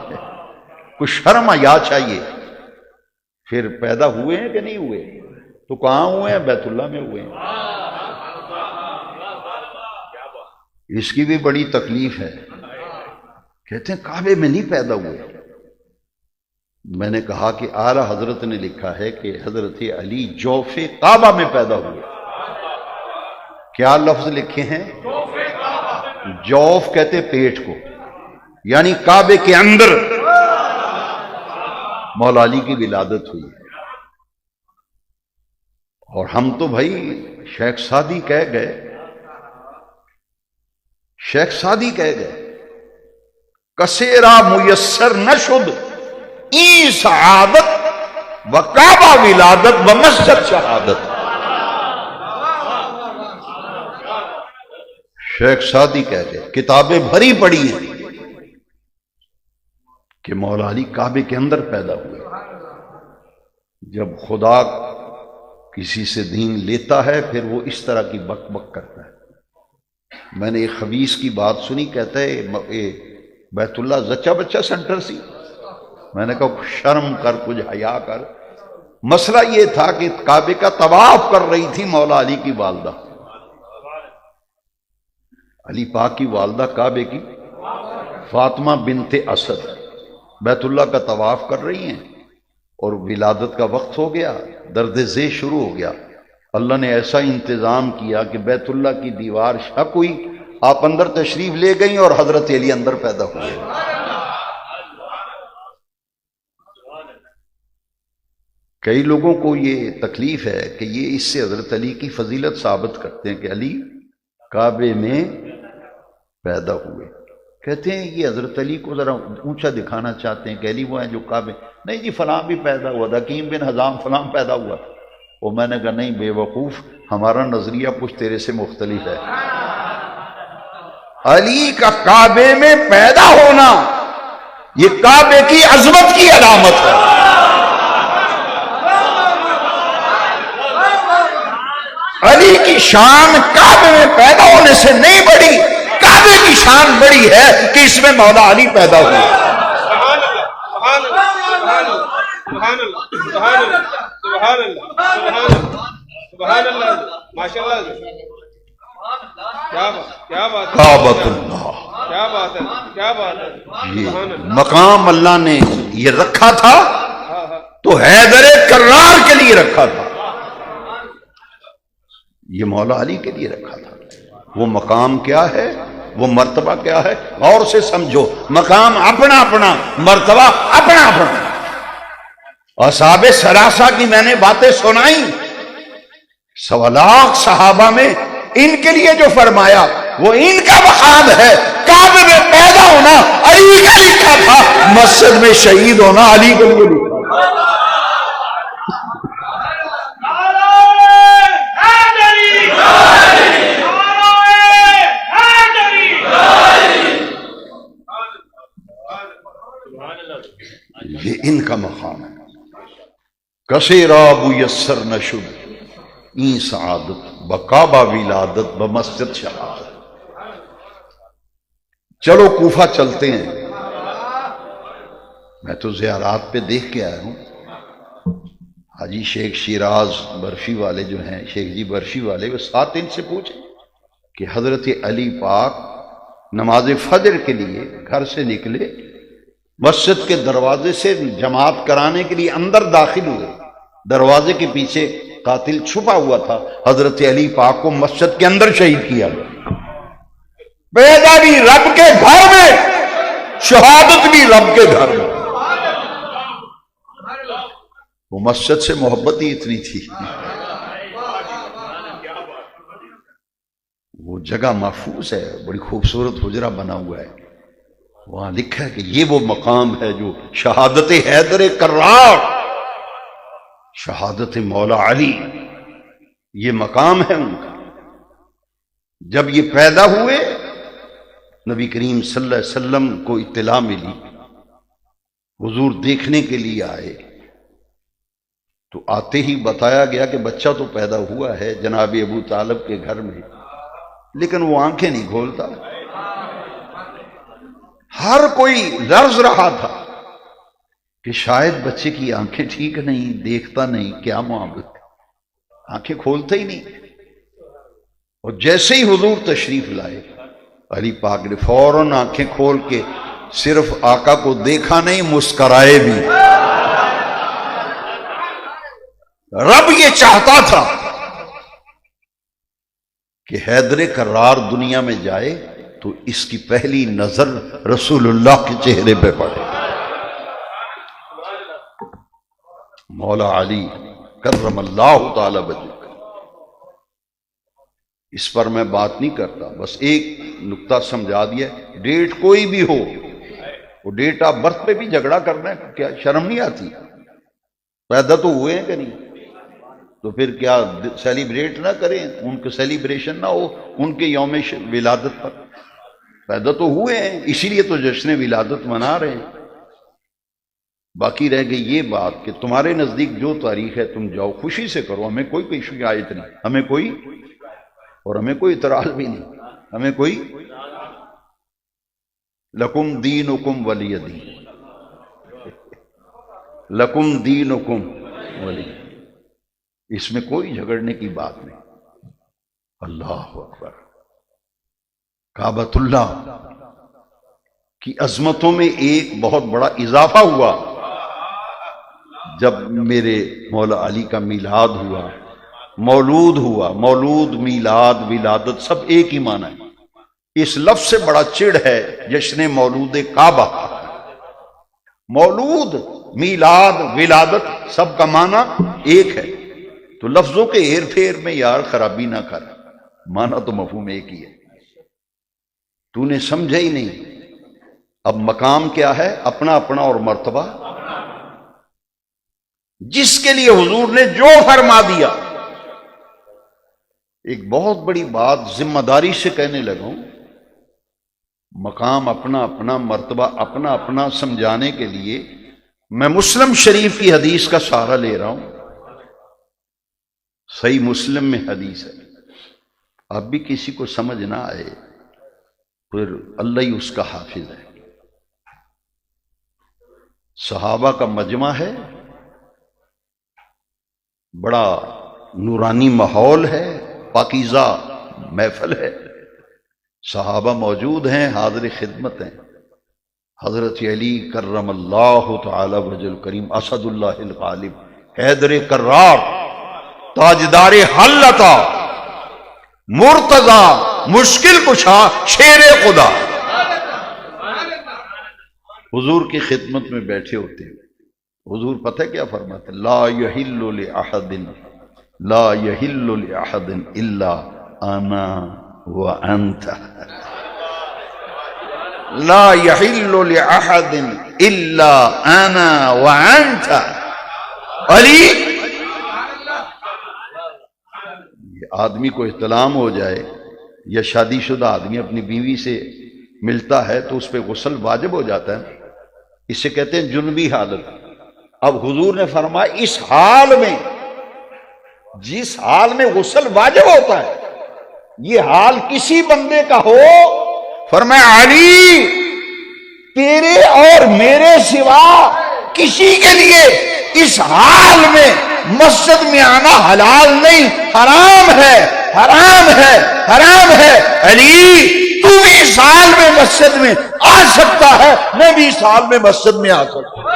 کچھ شرم حیا چاہیے. پھر پیدا ہوئے ہیں کہ نہیں ہوئے، تو کہاں ہوئے ہیں؟ بیت اللہ میں ہوئے ہیں. اس کی بھی بڑی تکلیف ہے. کہتے ہیں کعبے میں نہیں پیدا ہوئے. میں نے کہا کہ اعلیٰ حضرت نے لکھا ہے کہ حضرت علی جوف کعبہ میں پیدا ہوئے. کیا لفظ لکھے ہیں؟ جوف کہتے پیٹ کو، یعنی کعبے کے اندر مولا علی کی ولادت ہوئی. اور ہم تو بھائی شیخ سعدی کہہ گئے، شیخ سعدی کہہ گئے کسیرا میسر نشد ای سعادت و کعبہ ولادت و مسجد شہادت. شیخ سعدی کہہ گئے، کتابیں بھری پڑی ہیں کہ مولا علی کعبے کے اندر پیدا ہوئے. جب خدا کسی سے دین لیتا ہے پھر وہ اس طرح کی بک بک کرتا ہے. میں نے ایک خبیث کی بات سنی، کہتا ہے بیت اللہ زچہ بچہ سینٹر سی. میں نے کہا شرم کر، کچھ حیا کر. مسئلہ یہ تھا کہ کعبے کا طواف کر رہی تھی مولا علی کی والدہ، علی پاک کی والدہ کعبے کی فاطمہ بنت اسد بیت اللہ کا طواف کر رہی ہیں، اور ولادت کا وقت ہو گیا، درد ذیل شروع ہو گیا. اللہ نے ایسا انتظام کیا کہ بیت اللہ کی دیوار شک ہوئی، آپ اندر تشریف لے گئیں اور حضرت علی اندر پیدا ہوئے. کئی لوگوں کو یہ تکلیف ہے کہ یہ اس سے حضرت علی کی فضیلت ثابت کرتے ہیں کہ علی کعبے میں پیدا ہوئے. کہتے ہیں یہ حضرت علی کو ذرا اونچا دکھانا چاہتے ہیں کہ علی وہ ہیں جو کعبے، نہیں جی فلاں بھی پیدا ہوا تھا، حکیم بن حزام فلاں پیدا ہوا تھا. اور میں نے کہا نہیں بے وقوف، ہمارا نظریہ کچھ تیرے سے مختلف ہے. علی کا کعبے میں پیدا ہونا یہ کعبے کی عظمت کی علامت ہے. علی کی شان کعبے میں پیدا ہونے سے نہیں بڑی، کعبے کی شان بڑی ہے کہ اس میں مولا علی پیدا ہوئے. کعبۃ اللہ، یہ مقام اللہ نے یہ رکھا تھا تو حیدر کرار کے لیے رکھا تھا، یہ مولا علی کے لیے رکھا تھا. وہ مقام کیا ہے، وہ مرتبہ کیا ہے، غور سے سمجھو. مقام اپنا اپنا، مرتبہ اپنا اپنا. اصحاب سراسا کی میں نے باتیں سنائیں، 1.25 لاکھ صحابہ میں ان کے لیے جو فرمایا وہ ان کا مقام ہے. کعبے میں پیدا ہونا علی کا لکھا تھا، مسجد میں شہید ہونا علی کے لیے لکھا. یہ ان کا مقام ہے. کثیرا میسر نشد این سعادت بکعبہ ولادت بمسجد شہادت. چلو کوفہ چلتے ہیں. میں تو زیارات پہ دیکھ کے آیا ہوں. حاجی شیخ شیراز برفی والے جو ہیں، شیخ جی برفی والے، وہ ساتھ ان سے پوچھیں کہ حضرت علی پاک نماز فجر کے لیے گھر سے نکلے، مسجد کے دروازے سے جماعت کرانے کے لیے اندر داخل ہوئے، دروازے کے پیچھے قاتل چھپا ہوا تھا، حضرت علی پاک کو مسجد کے اندر شہید کیا گیا۔ بیداری رب کے گھر میں، شہادت بھی رب کے گھر میں۔ وہ مسجد سے محبت ہی اتنی تھی، وہ جگہ محفوظ ہے، بڑی خوبصورت حجرہ بنا ہوا ہے، وہاں لکھا ہے کہ یہ وہ مقام ہے جو شہادت حیدر کرار، شہادت مولا علی، یہ مقام ہے ان کا۔ جب یہ پیدا ہوئے، نبی کریم صلی اللہ علیہ وسلم کو اطلاع ملی، حضور دیکھنے کے لیے آئے، تو آتے ہی بتایا گیا کہ بچہ تو پیدا ہوا ہے جناب ابو طالب کے گھر میں، لیکن وہ آنکھیں نہیں کھولتا۔ ہر کوئی لرز رہا تھا کہ شاید بچے کی آنکھیں ٹھیک نہیں، دیکھتا نہیں، کیا معاملہ، آنکھیں کھولتا ہی نہیں۔ اور جیسے ہی حضور تشریف لائے، علی پاک نے فوراً آنکھیں کھول کے صرف آقا کو دیکھا نہیں، مسکرائے بھی۔ رب یہ چاہتا تھا کہ حیدر کرار دنیا میں جائے تو اس کی پہلی نظر رسول اللہ کے چہرے پہ پڑے۔ مولا علی کرم اللہ تعالی وجہہ، اس پر میں بات نہیں کرتا، بس ایک نقطہ سمجھا دیا، ڈیٹ کوئی بھی ہو، وہ ڈیٹ آف برتھ پہ بھی جھگڑا کرنا ہے، کیا شرم نہیں آتی؟ پیدا تو ہوئے ہیں کہ نہیں، تو پھر کیا سیلیبریٹ نہ کریں، ان کے سیلیبریشن نہ ہو ان کے یوم ولادت پر؟ پیدا تو ہوئے ہیں، اسی لیے تو جشن ولادت منا رہے ہیں۔ باقی رہ گئی یہ بات کہ تمہارے نزدیک جو تاریخ ہے تم جاؤ، خوشی سے کرو، ہمیں کوئی شکایت نہیں، ہمیں کوئی اعتراض بھی نہیں، ہمیں کوئی لکم دینکم ولی دین، لکم دینکم ولی، اس میں کوئی جھگڑنے کی بات نہیں۔ اللہ اکبر۔ کعبۃ اللہ کی عظمتوں میں ایک بہت بڑا اضافہ ہوا جب میرے مولا علی کا میلاد ہوا، مولود ہوا، مولود، میلاد، ولادت سب ایک ہی معنی ہے۔ اس لفظ سے بڑا چڑ ہے جشن مولود کعبہ۔ مولود، میلاد، ولادت سب کا معنی ایک ہے، تو لفظوں کے ہیر پھیر میں یار خرابی نہ کر، معنی تو مفہوم ایک ہی ہے۔ تو نے سمجھا ہی نہیں۔ اب مقام کیا ہے؟ اپنا اپنا اور مرتبہ جس کے لیے حضور نے جو فرما دیا۔ ایک بہت بڑی بات ذمہ داری سے کہنے لگا ہوں، مقام اپنا اپنا، مرتبہ اپنا اپنا سمجھانے کے لیے میں مسلم شریف کی حدیث کا سہارا لے رہا ہوں۔ صحیح مسلم میں حدیث ہے، اب بھی کسی کو سمجھ نہ آئے پھر اللہ ہی اس کا حافظ ہے۔ صحابہ کا مجمع ہے، بڑا نورانی ماحول ہے، پاکیزہ محفل ہے، صحابہ موجود ہیں، حاضر خدمت ہیں۔ حضرت علی کرم اللہ تعالی وجہ الکریم، اسد اللہ الغالب، حیدر کرار، تاجدار حلتا، مرتضی، مشکل کشا، شیر خدا، حضور کی خدمت میں بیٹھے ہوتے ہیں۔ حضور پتہ کیا فرماتے؟ لا یحل لأحد، لا یحل لأحد الا انا وانت، لا یحل لأحد الا انا وانت۔ علی، آدمی کو احتلام ہو جائے یا شادی شدہ آدمی اپنی بیوی سے ملتا ہے تو اس پہ غسل واجب ہو جاتا ہے، اسے کہتے ہیں جنبی حالت۔ اب حضور نے فرمایا اس حال میں، جس حال میں غسل واجب ہوتا ہے، یہ حال کسی بندے کا ہو، فرمایا علی تیرے اور میرے سوا کسی کے لیے اس حال میں مسجد میں آنا حلال نہیں، حرام ہے، حرام ہے، حرام ہے۔ علی تو 20 سال میں مسجد میں آ سکتا ہے، میں 20 سال میں مسجد میں آ سکتا ہوں۔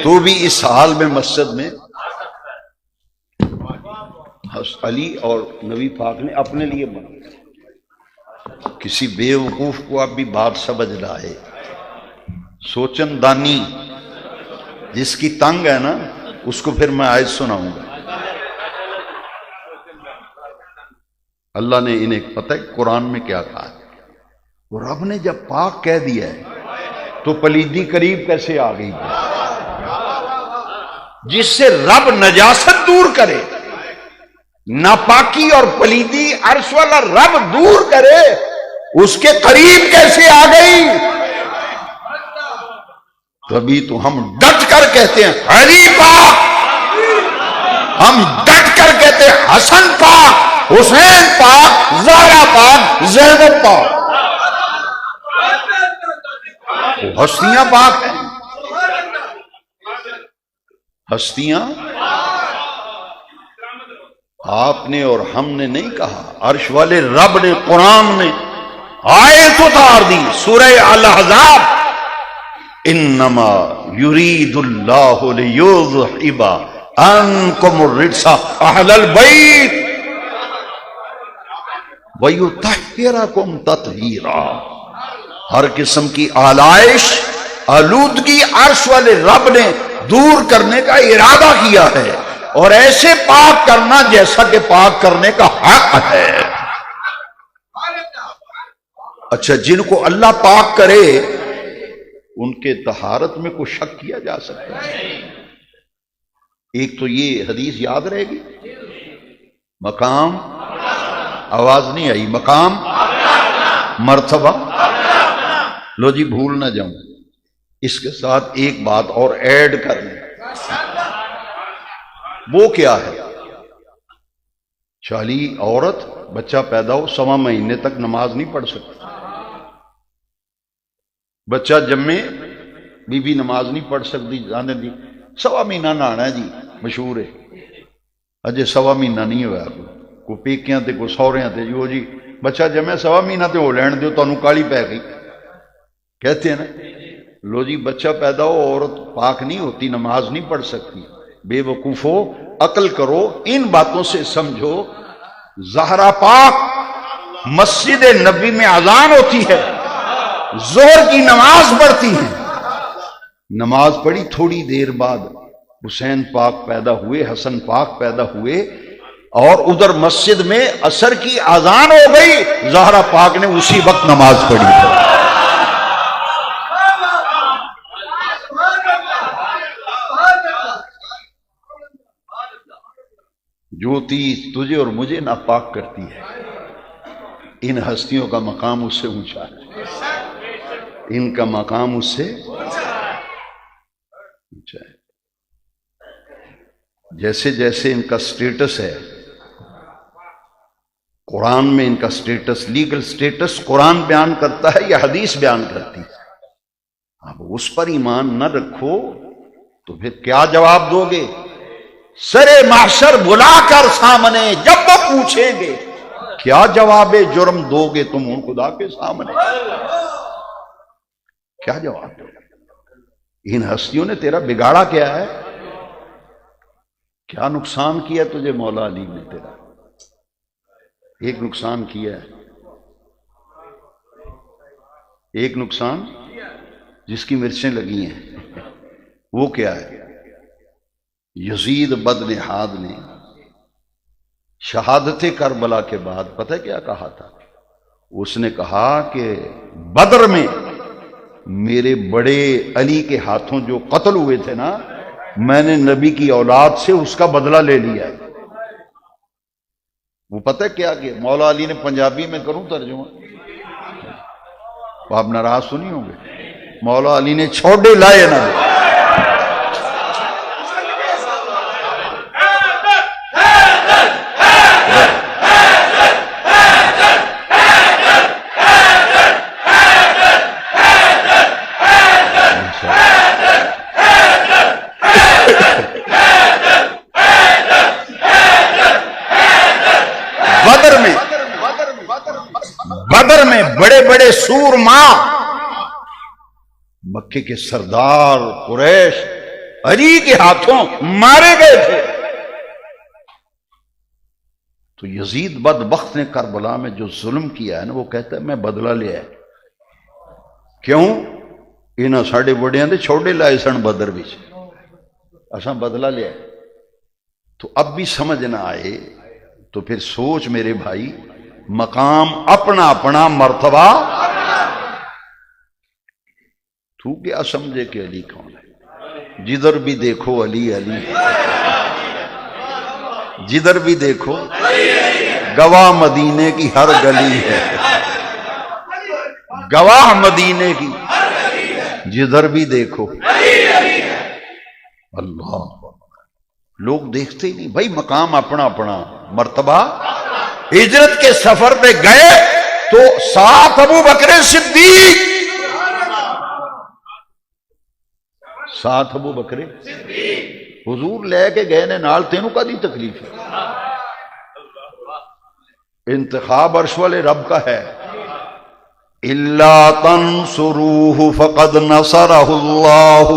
تو بھی اس حال میں مسجد میں علی اور نبی پاک نے اپنے لیے بنا۔ کسی بے وقوف کو اب بھی بات سمجھ رہا ہے، سوچن دانی جس کی تنگ ہے نا، اس کو پھر میں آیت سناؤں گا۔ اللہ نے انہیں پتہ ہے قرآن میں کیا کہا ہے، رب نے جب پاک کہہ دیا ہے تو پلیدی قریب کیسے آ گئی؟ جس سے رب نجاست دور کرے، ناپاکی اور پلیدی عرش والا رب دور کرے، اس کے قریب کیسے آ گئی؟ تبھی تو ہم ڈٹ کر کہتے ہیں علی پاک، ہم ڈٹ کر کہتے ہیں حسن پاک، حسین پاک، زہرا پاک، زینب پاک۔ ہستیاں پاک ہیں، ہستیاں آپ نے اور ہم نے نہیں کہا، عرش والے رب نے قرآن میں آیت اتار دی، سورہ الاحزاب، انما یرید اللہ لیذہب عنکم الرجس اہل البیت ویطہرکم تطہیرا۔ ہر قسم کی آلائش، آلودگی عرش والے رب نے دور کرنے کا ارادہ کیا ہے، اور ایسے پاک کرنا جیسا کہ پاک کرنے کا حق ہے۔ اچھا، جن کو اللہ پاک کرے ان کے طہارت میں کوئی شک کیا جا سکتا ہے؟ ایک تو یہ حدیث یاد رہے گی، مقام، آواز نہیں آئی، مقام، مرتبہ، لو جی بھول نہ جاؤں، اس کے ساتھ ایک بات اور ایڈ کر لیں، وہ کیا ہے؟ چالی عورت بچہ پیدا ہو 1.25 مہینے تک نماز نہیں پڑھ سکتی، بچہ جمے بی بی نماز نہیں پڑھ سکتی، جانے دی 1.25 مہینہ نہانا ہے جی، مشہور ہے، اجے 1.25 مہینہ نہیں ہوا، کو پیکیاں تے کو سہریاں تے جو جی بچہ جمے 1.25 مہینہ تے ہو لین دیو، تانوں کالی پے گئی، کہتے ہیں نا، لو جی بچہ پیدا ہو، عورت پاک نہیں ہوتی، نماز نہیں پڑھ سکتی، بے وقوفو عقل کرو، ان باتوں سے سمجھو۔ زہرا پاک مسجد نبی میں اذان ہوتی ہے، ظہر کی نماز پڑھتی ہیں، نماز پڑھی، تھوڑی دیر بعد حسین پاک پیدا ہوئے، حسن پاک پیدا ہوئے، اور ادھر مسجد میں عصر کی اذان ہو گئی، زہرا پاک نے اسی وقت نماز پڑھی تھی۔ جو چیز تجھے اور مجھے ناپاک کرتی ہے، ان ہستیوں کا مقام اس سے اونچا ہے، ان کا مقام اس سے اونچا ہے۔ جیسے جیسے ان کا سٹیٹس ہے، قرآن میں ان کا سٹیٹس، لیگل سٹیٹس قرآن بیان کرتا ہے یا حدیث بیان کرتی ہے؟ اب اس پر ایمان نہ رکھو تو پھر کیا جواب دو گے؟ سرے محشر بلا کر سامنے جب وہ پوچھیں گے کیا جواب جرم دو گے تم ان خدا کے سامنے؟ کیا جواب دو گے؟ ان ہستیوں نے تیرا بگاڑا کیا ہے؟ کیا نقصان کیا تجھے مولا علی نے؟ تیرا ایک نقصان کیا ہے، ایک نقصان جس کی مرچیں لگی ہیں، وہ کیا ہے؟ یزید بدنحاد نے شہادت کربلا کے بعد پتہ کیا کہا تھا؟ اس نے کہا کہ بدر میں میرے بڑے علی کے ہاتھوں جو قتل ہوئے تھے نا، میں نے نبی کی اولاد سے اس کا بدلہ لے لیا ہے۔ وہ پتہ کیا کہ مولا علی نے پنجابی میں کروں ترجمہ، آپ ناراض تو نہیں ہوں گے؟ مولا علی نے چھوڑے لائے نہ بڑے بڑے سورما مکے کے سردار قریش علی کے ہاتھوں مارے گئے تھے، تو یزید بدبخت نے کربلا میں جو ظلم کیا ہے نا، وہ کہتا ہے میں بدلہ لیا ہے۔ کیوں؟ انہاں ساڑھے بڑیاں دے چھوڑے لائے سن بدر بھی، اساں بدلہ لیا ہے۔ تو اب بھی سمجھ نہ آئے تو پھر سوچ میرے بھائی، مقام اپنا اپنا، مرتبہ تو کیا سمجھے کہ علی کون ہے؟ جدھر بھی دیکھو علی علی، جدھر بھی دیکھو گواہ مدینے کی ہر گلی ہے، گواہ مدینے کی جدھر بھی دیکھو اللہ۔ لوگ دیکھتے ہی نہیں بھائی، مقام اپنا اپنا، مرتبہ۔ ہجرت کے سفر پہ گئے تو ساتھ ابو بکر صدیق، ساتھ ابو بکر حضور لے کے گئے نے نال، تینوں کا دی تکلیف ہے؟ انتخاب عرش والے رب کا ہے۔ الا تنصروه فقد نصره الله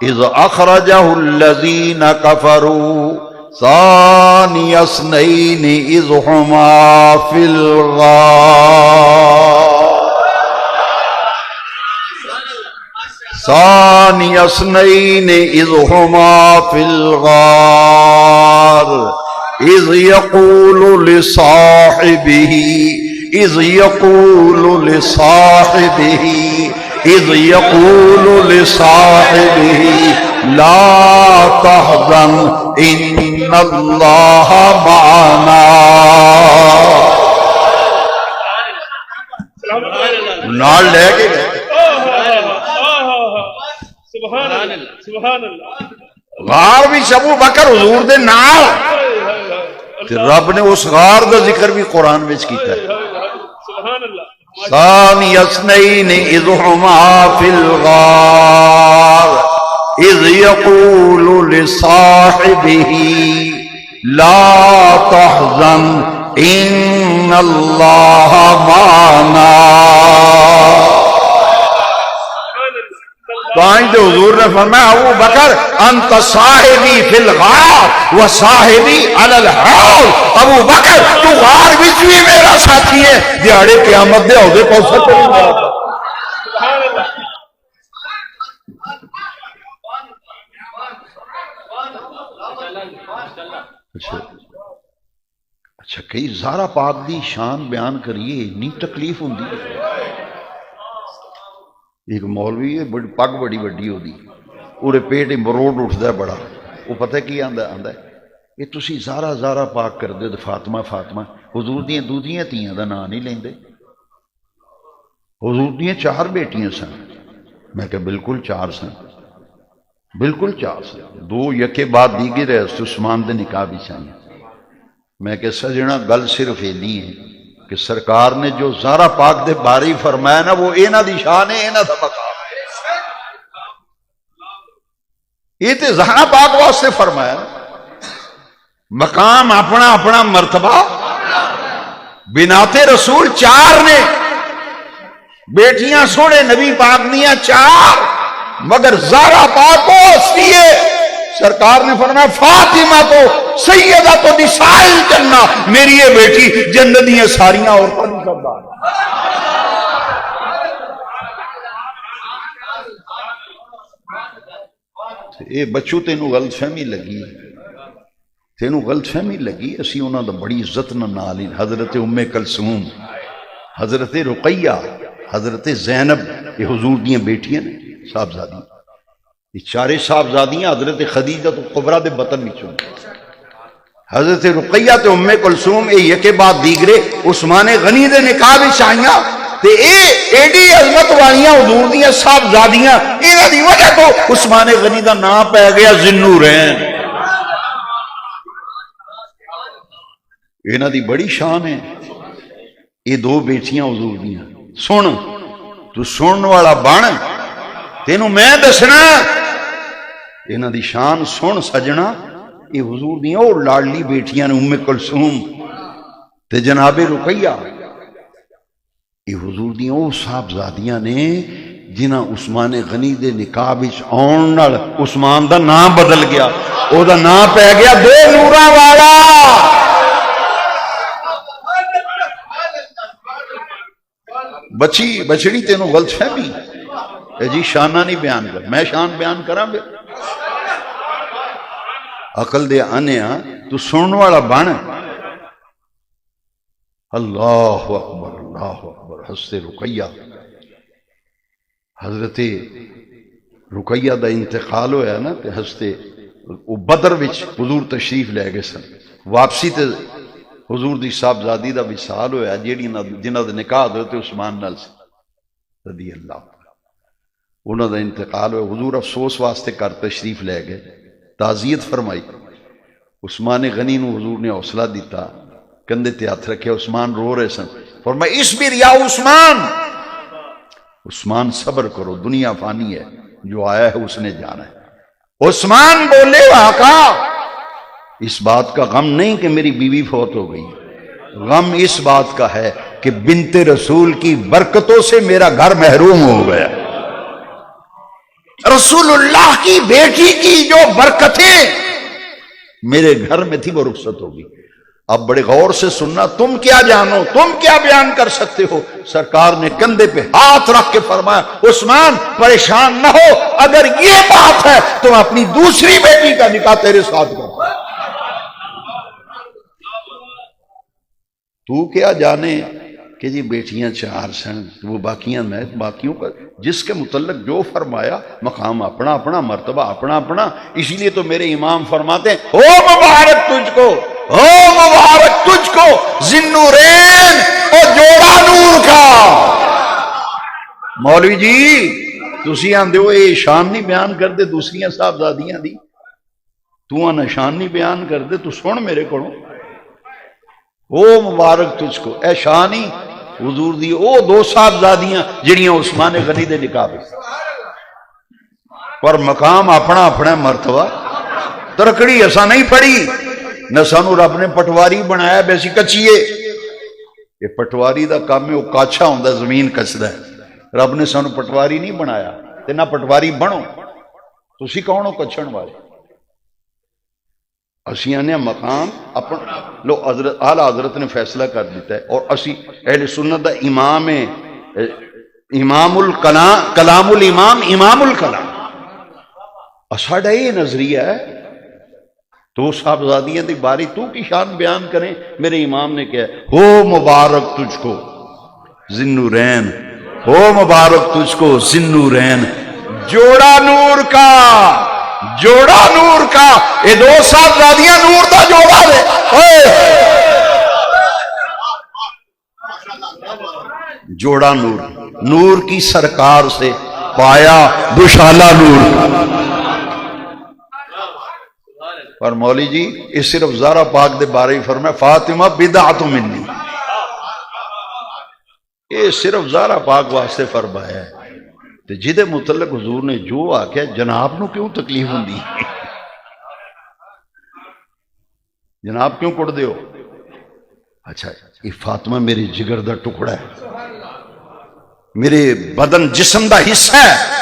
اذ اخرجه الذين كفروا ثاني اثنين اذ هما في الغار ثاني اثنين اذ هما في الغار اذ يقول لصاحبه اذ يقول لصاحبه لا تحزن ان اللہ معنا، نال لے کے گئے۔ غار بھی ابو بکر حضور دے نال، رب نے اس غار دا ذکر بھی قرآن وچ کیتا ہے۔ ثانی اثنین اذ ہما فی الغار اذ یقول لصاحبہ لا تحزن ان اللہ معنا۔ تو آئیں دے حضور نے فرمایا ابو بکر انت صاحبی فی الغار و صاحبی علی الحوض، ابو بکر تو غار وچ بھی میرا ساتھی ہے، دیہاڑے قیامت دے عہدے پہنچا تو نہیں میرا۔ اچھا کئی زہرا پاک دی شان بیان کریے، اتنی تکلیف ہوندی ہے۔ ایک مولوی ہے، پگ بڑی وڈی ہو دی، پورے پیٹ مروڑ اٹھتا ہے بڑا، وہ پتہ کی آندا ہے یہ تسی زہرا پاک کر دے تو فاطمہ فاطمہ، حضور دیاں دوجیاں تیاں دا نام نہیں لیندے؟ حضور دیاں 4 بیٹیاں سن۔ میں کہ بالکل 4 سن، بالکل 4 سن، 2 یکے بعد دیگر ہے، عثمان دے نکاح بھی چاہیے۔ میں کہ سجنا گل صرف یہ نہیں ہے کہ سرکار نے جو زہرا پاک دے باری فرمایا نا، وہ اینا دی شان ہے، اینا دا مقام ہے۔ یہ تے زہرا پاک واسطے فرمایا، مقام اپنا اپنا، مرتبہ۔ بنات رسول 4 نے، بیٹیاں سونے نبی پاک دیاں 4، مگر زہرا پاک کو ہستی ہے۔ سرکار نے فرمایا فاطمہ تو سیدہ تو نساء الجنہ، میری یہ بیٹی جنت دیاں ساریاں عورتوں کی سردار۔ اے بچو تینوں غلط فہمی لگی، تینوں غلط فہمی لگی، اسی انہاں دا بڑی عزت نال ہی، حضرت ام کلثوم، حضرت رقیہ، حضرت زینب، یہ حضور دیاں بیٹیاں نے، صاحبزادیاں، یہ 4 صاحبزادیاں حضرت خدیجہ تو کبریٰ دے بطن وچوں، حضرت رقیہ تے ام کلثوم، اے یکے بعد دیگرے عثمان غنی دے نکاح وچ آئیاں، تے اے ایڈی عظمت والیاں حضور دیاں صاحبزادیاں، انہاں دی وجہ تو عثمان غنی دا نام پہ گیا ذوالنورین۔ انہاں دی بڑی شان ہے۔ یہ 2 بیٹیاں حضور دیاں، سن تو سنن والا بن، تینوں میں دسنا انہاں دی شان سن سجنا۔ یہ حضور دیاں او لاڈلی بیٹیاں نے، ام کلثوم تے جناب رقیہ۔ یہ حضور دیاں وہ صاحبزادیاں نے جنہ عثمان غنی دے نکاح وچ آن نال عثمان دا نام بدل گیا، او دا نام پہ گیا دو نوراں والا۔ بچڑی تینوں غلط فہمی اے جی شانہ نہیں بیان کر، میں شان بیان کراں بے عقل دے آنے ہاں تو سنن والا بن۔ اللہ اکبر اللہ اکبر۔ حضرت رقیہ، حضرت رقیہ دا انتقال ہویا نا تے حضرت بدر وچ حضور تشریف لے گئے سن، واپسی تے حضور دی صاحبزادی دا وصال ہویا جنہ دا نکاح حضرت عثمان نال رضی اللہ انہاں دا انتقال ہویا۔ حضور افسوس واسطے کر تشریف لے گئے، تعزیت فرمائی۔ عثمان غنی نو حضور نے حوصلہ دیتا، کندھے تے ہاتھ رکھے، عثمان رو رہے سن، فرمایا اصبر یا عثمان، عثمان صبر کرو، دنیا فانی ہے، جو آیا ہے اس نے جانا ہے۔ عثمان بولے آقا اس بات کا غم نہیں کہ میری بیوی فوت ہو گئی، غم اس بات کا ہے کہ بنت رسول کی برکتوں سے میرا گھر محروم ہو گیا۔ رسول اللہ کی بیٹی کی جو برکتیں میرے گھر میں تھی وہ رخصت ہوگی۔ اب بڑے غور سے سننا، تم کیا جانو، تم کیا بیان کر سکتے ہو؟ سرکار نے کندھے پہ ہاتھ رکھ کے فرمایا عثمان پریشان نہ ہو، اگر یہ بات ہے تو اپنی دوسری بیٹی کا نکاح تیرے ساتھ کرو۔ تو کیا جانے کہ جی بیٹیاں چار سن، وہ باقیاں میں باقیوں کا جس کے متعلق جو فرمایا، مقام اپنا اپنا، مرتبہ اپنا اپنا۔ اسی لیے تو میرے امام فرماتے ہیں او مبارک تجھ کو، او مبارک تجھ کو ذی-النورین اور جوڑا نور کا۔ مولوی جی تسی آندے ہو یہ شان نہیں بیان کردے دوسریاں صاحبزادیاں دی، تو آنا شان نہیں بیان کردے، تو سن میرے کو او مبارک تجھ کو، اے شان ہی حضور دی او دو صاحبزادیاں جڑیاں عثمان غنی دے نکاح وچ، پر مقام اپنا اپنا، مرتبہ ترکڑی ایسا نہیں پڑی نہ سانو رب نے پٹواری بنایا بیسی کچیے۔ یہ پٹواری دا کام ہے، وہ کاچھا ہوندا زمین کچدا ہے، رب نے سانو پٹواری نہیں بنایا تے نہ پٹواری بنو، تسی کون ہو کچھن والے؟ اسی آنے مقام اپنا لو، حضرت اعلیٰ حضرت نے فیصلہ کر دیتا ہے، اور اسی اہل سنت دا امام ہے، امام الکلام، کلام الامام، امام الکلام۔ ساڈا یہ نظریہ ہے تو صاحبزادیاں دی باری تو کی شان بیان کریں؟ میرے امام نے کیا ہے ہو مبارک تجھ کو ذی-النورین، ہو مبارک تجھ کو ذی-النورین، جوڑا نور کا، جوڑا نور کا۔ یہ دو صاحبزادیاں نور دا جوڑا ہے، جوڑا نور، نور کی سرکار سے پایا دوشالہ نور۔ پر مولی جی اس صرف زہرا پاک دے بارے ہی فرمایا فاطمہ بدعت منی، یہ صرف زہرا پاک واسطے فرمایا ہے، تے جدے متعلق حضور نے جو آکھیا جناب نو کیوں تکلیف ہوندی؟ جناب کیوں کٹ دے ہو؟ اچھا یہ فاطمہ میری جگر دا ٹکڑا ہے، میرے بدن جسم دا حصہ ہے،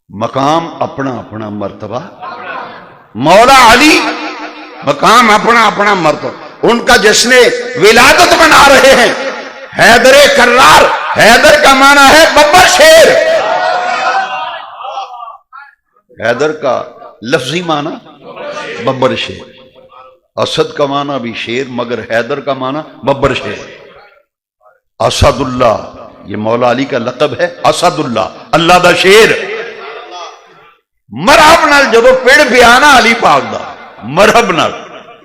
مقام اپنا اپنا، مرتبہ مولا علی مقام اپنا اپنا، مرتبہ ان کا جشن ولادت منا رہے ہیں۔ حیدر کرار، حیدر کا معنی ہے ببر شیر، حیدر کا لفظی معنی ببر شیر، اسد کا معنی بھی شیر مگر حیدر کا معنی ببر شیر۔ اسد اللہ یہ مولا علی کا لقب ہے، اسد اللہ، اللہ دا شیر۔ مرحب نال جدو پیڑ پیا نا علی پاک دا، مرحب نال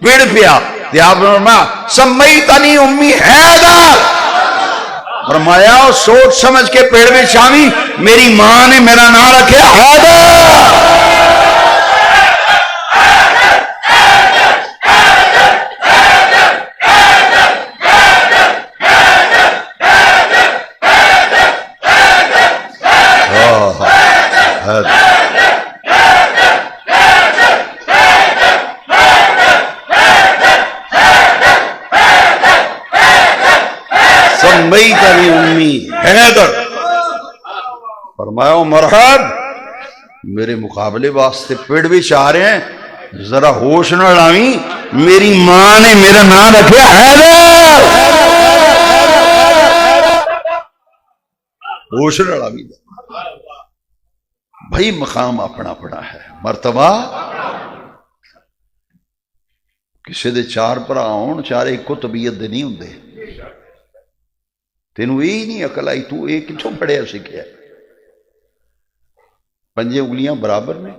پیڑ پیا تے آپ نے فرمایا سمیتنی امی حیدر، فرمایا سوچ سمجھ کے پیڑ میں شامی میری ماں نے میرا نام رکھا حیدر۔ سمیتنی امی حیدر، فرمایا مرحب میرے مقابلے واسطے پیڑ بھی چاہ رہے ہیں، ذرا ہوش نہ لاویں، میری ماں نے میرا نام رکھا حیدر، ہوش نہ لاویں۔ بھائی مقام اپنا اپنا ہے، مرتبہ کسی دے چار بھرا ہون، چار ایکو طبیعت دے نہیں ہوندے، تینوں یہی نہیں عقل آئی تو یہ کتوں پڑھیا سکھیا؟ پنجے انگلیاں برابر نے؟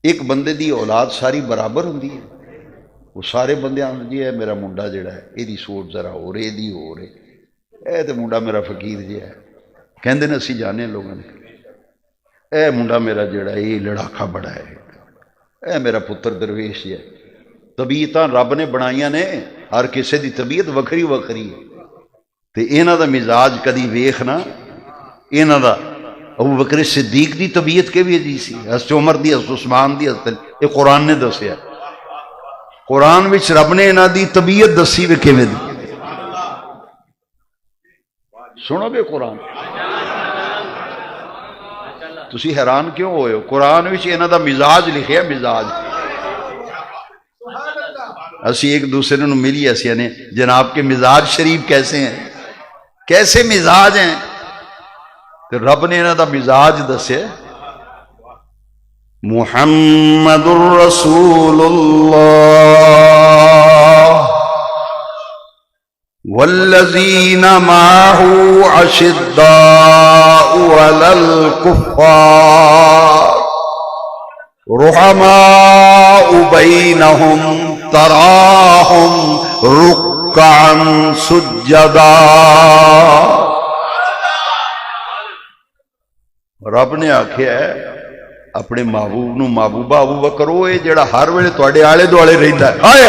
ایک بندے دی اولاد ساری برابر ہوندی ہے؟ وہ سارے بندے آندے جی ہے میرا منڈا جڑا ہے یہ دی سوچ ذرا ہو رہے دی ہو رہے، اے تے منڈا میرا فقیر جی ہے، کہندے نے اسی جانے لوگوں نے، اے منڈا میرا جڑا ہے یہ لڑاکا بڑا ہے، اے میرا پتر درویش ہے۔ طبیعتاں رب نے بنائیاں نے، ہر کسی دی طبیعت وکھری وکھری ہے، تے انہاں دا مزاج کدی ویکھنا، انہاں دا ابو بکر صدیق دی طبیعت کے بھی عزیز سی، حضرت عمر دی، حضرت عثمان دی، حضرت یہ قرآن نے دسیا، قرآن وچ رب نے انہاں دی طبیعت دسی وے کیویں دی، سنو گے قرآن؟ تسی حیران کیوں ہوئے ہو؟ قرآن وچ انہاں دا مزاج لکھیا، مزاج۔ اسی ایک دوسرے نو ملی اسی نے جناب کے مزاج شریف کیسے ہیں، کیسے مزاج ہیں، تو رب نے انہاں دا مزاج دسے، محمد الرسول اللہ والذین معہ اشداء علی الکفار رحماء بینہم تراہم رکعا سجدا۔ رب نے آکھیا ہے اپنے محبوب نو، محبوبہ ابو بکر وہ جڑا ہر ویلے تواڈے آلے دوالے رہندا ہے، ہائے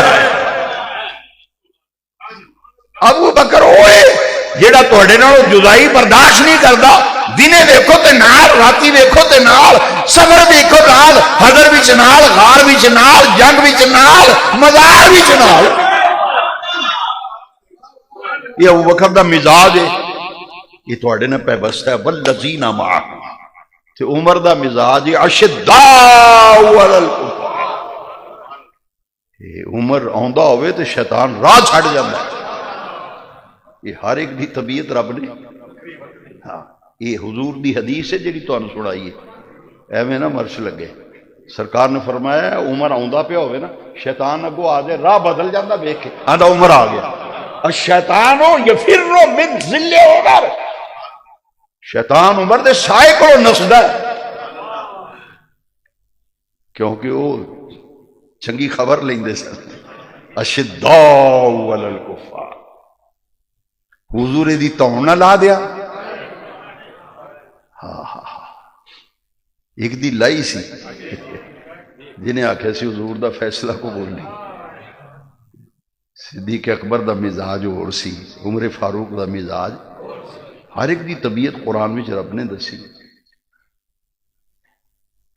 ابو بکر وہ جڑا تواڈے نال جدائی برداشت نہیں کردا، دنے ویکھو تے نال، راتی ویکھو تے نال، صبر ویکھو نال، حضر وچ نال، غار وچ نال، جنگ وچ نال، مزار وچ نال۔ یہ ابو بکر دا مزاج ہے، یہ تواڈے نال پیوست ہے۔ والذین معہ، تے عمر دا مزاج ہے اشداء علی الکفار، عمر آندا ہوئے تے شیطان راہ چھڑ جاندا ہے۔ یہ ہر ایک دی طبیعت رب نے، ہاں یہ حضور دی حدیث ہے جڑی تانوں سنائی ہے، ایویں نہ مرش لگے۔ سرکار نے فرمایا عمر آندا پیا ہوئے نا، شیطان اگوں آ جائے، راہ بدل جاندا ویکھ کے، آندا عمر آ گیا۔ الشیطان یفر من ذل عمر، شیطان عمر دے سائے کو نسدا ہے، کیونکہ وہ چنگی خبر لیندے سن۔ اشداء علی الکفار، حضور دی تون نہ لا دیا، ہاں ہاں ہاں، ایک دی لائی سی جنہیں آکھیا سی حضور دا فیصلہ کو بولنی، صدیق اکبر دا مزاج اور سی، عمر فاروق دا مزاج، ہر ایک دی طبیعت قرآن میں رب نے دسی۔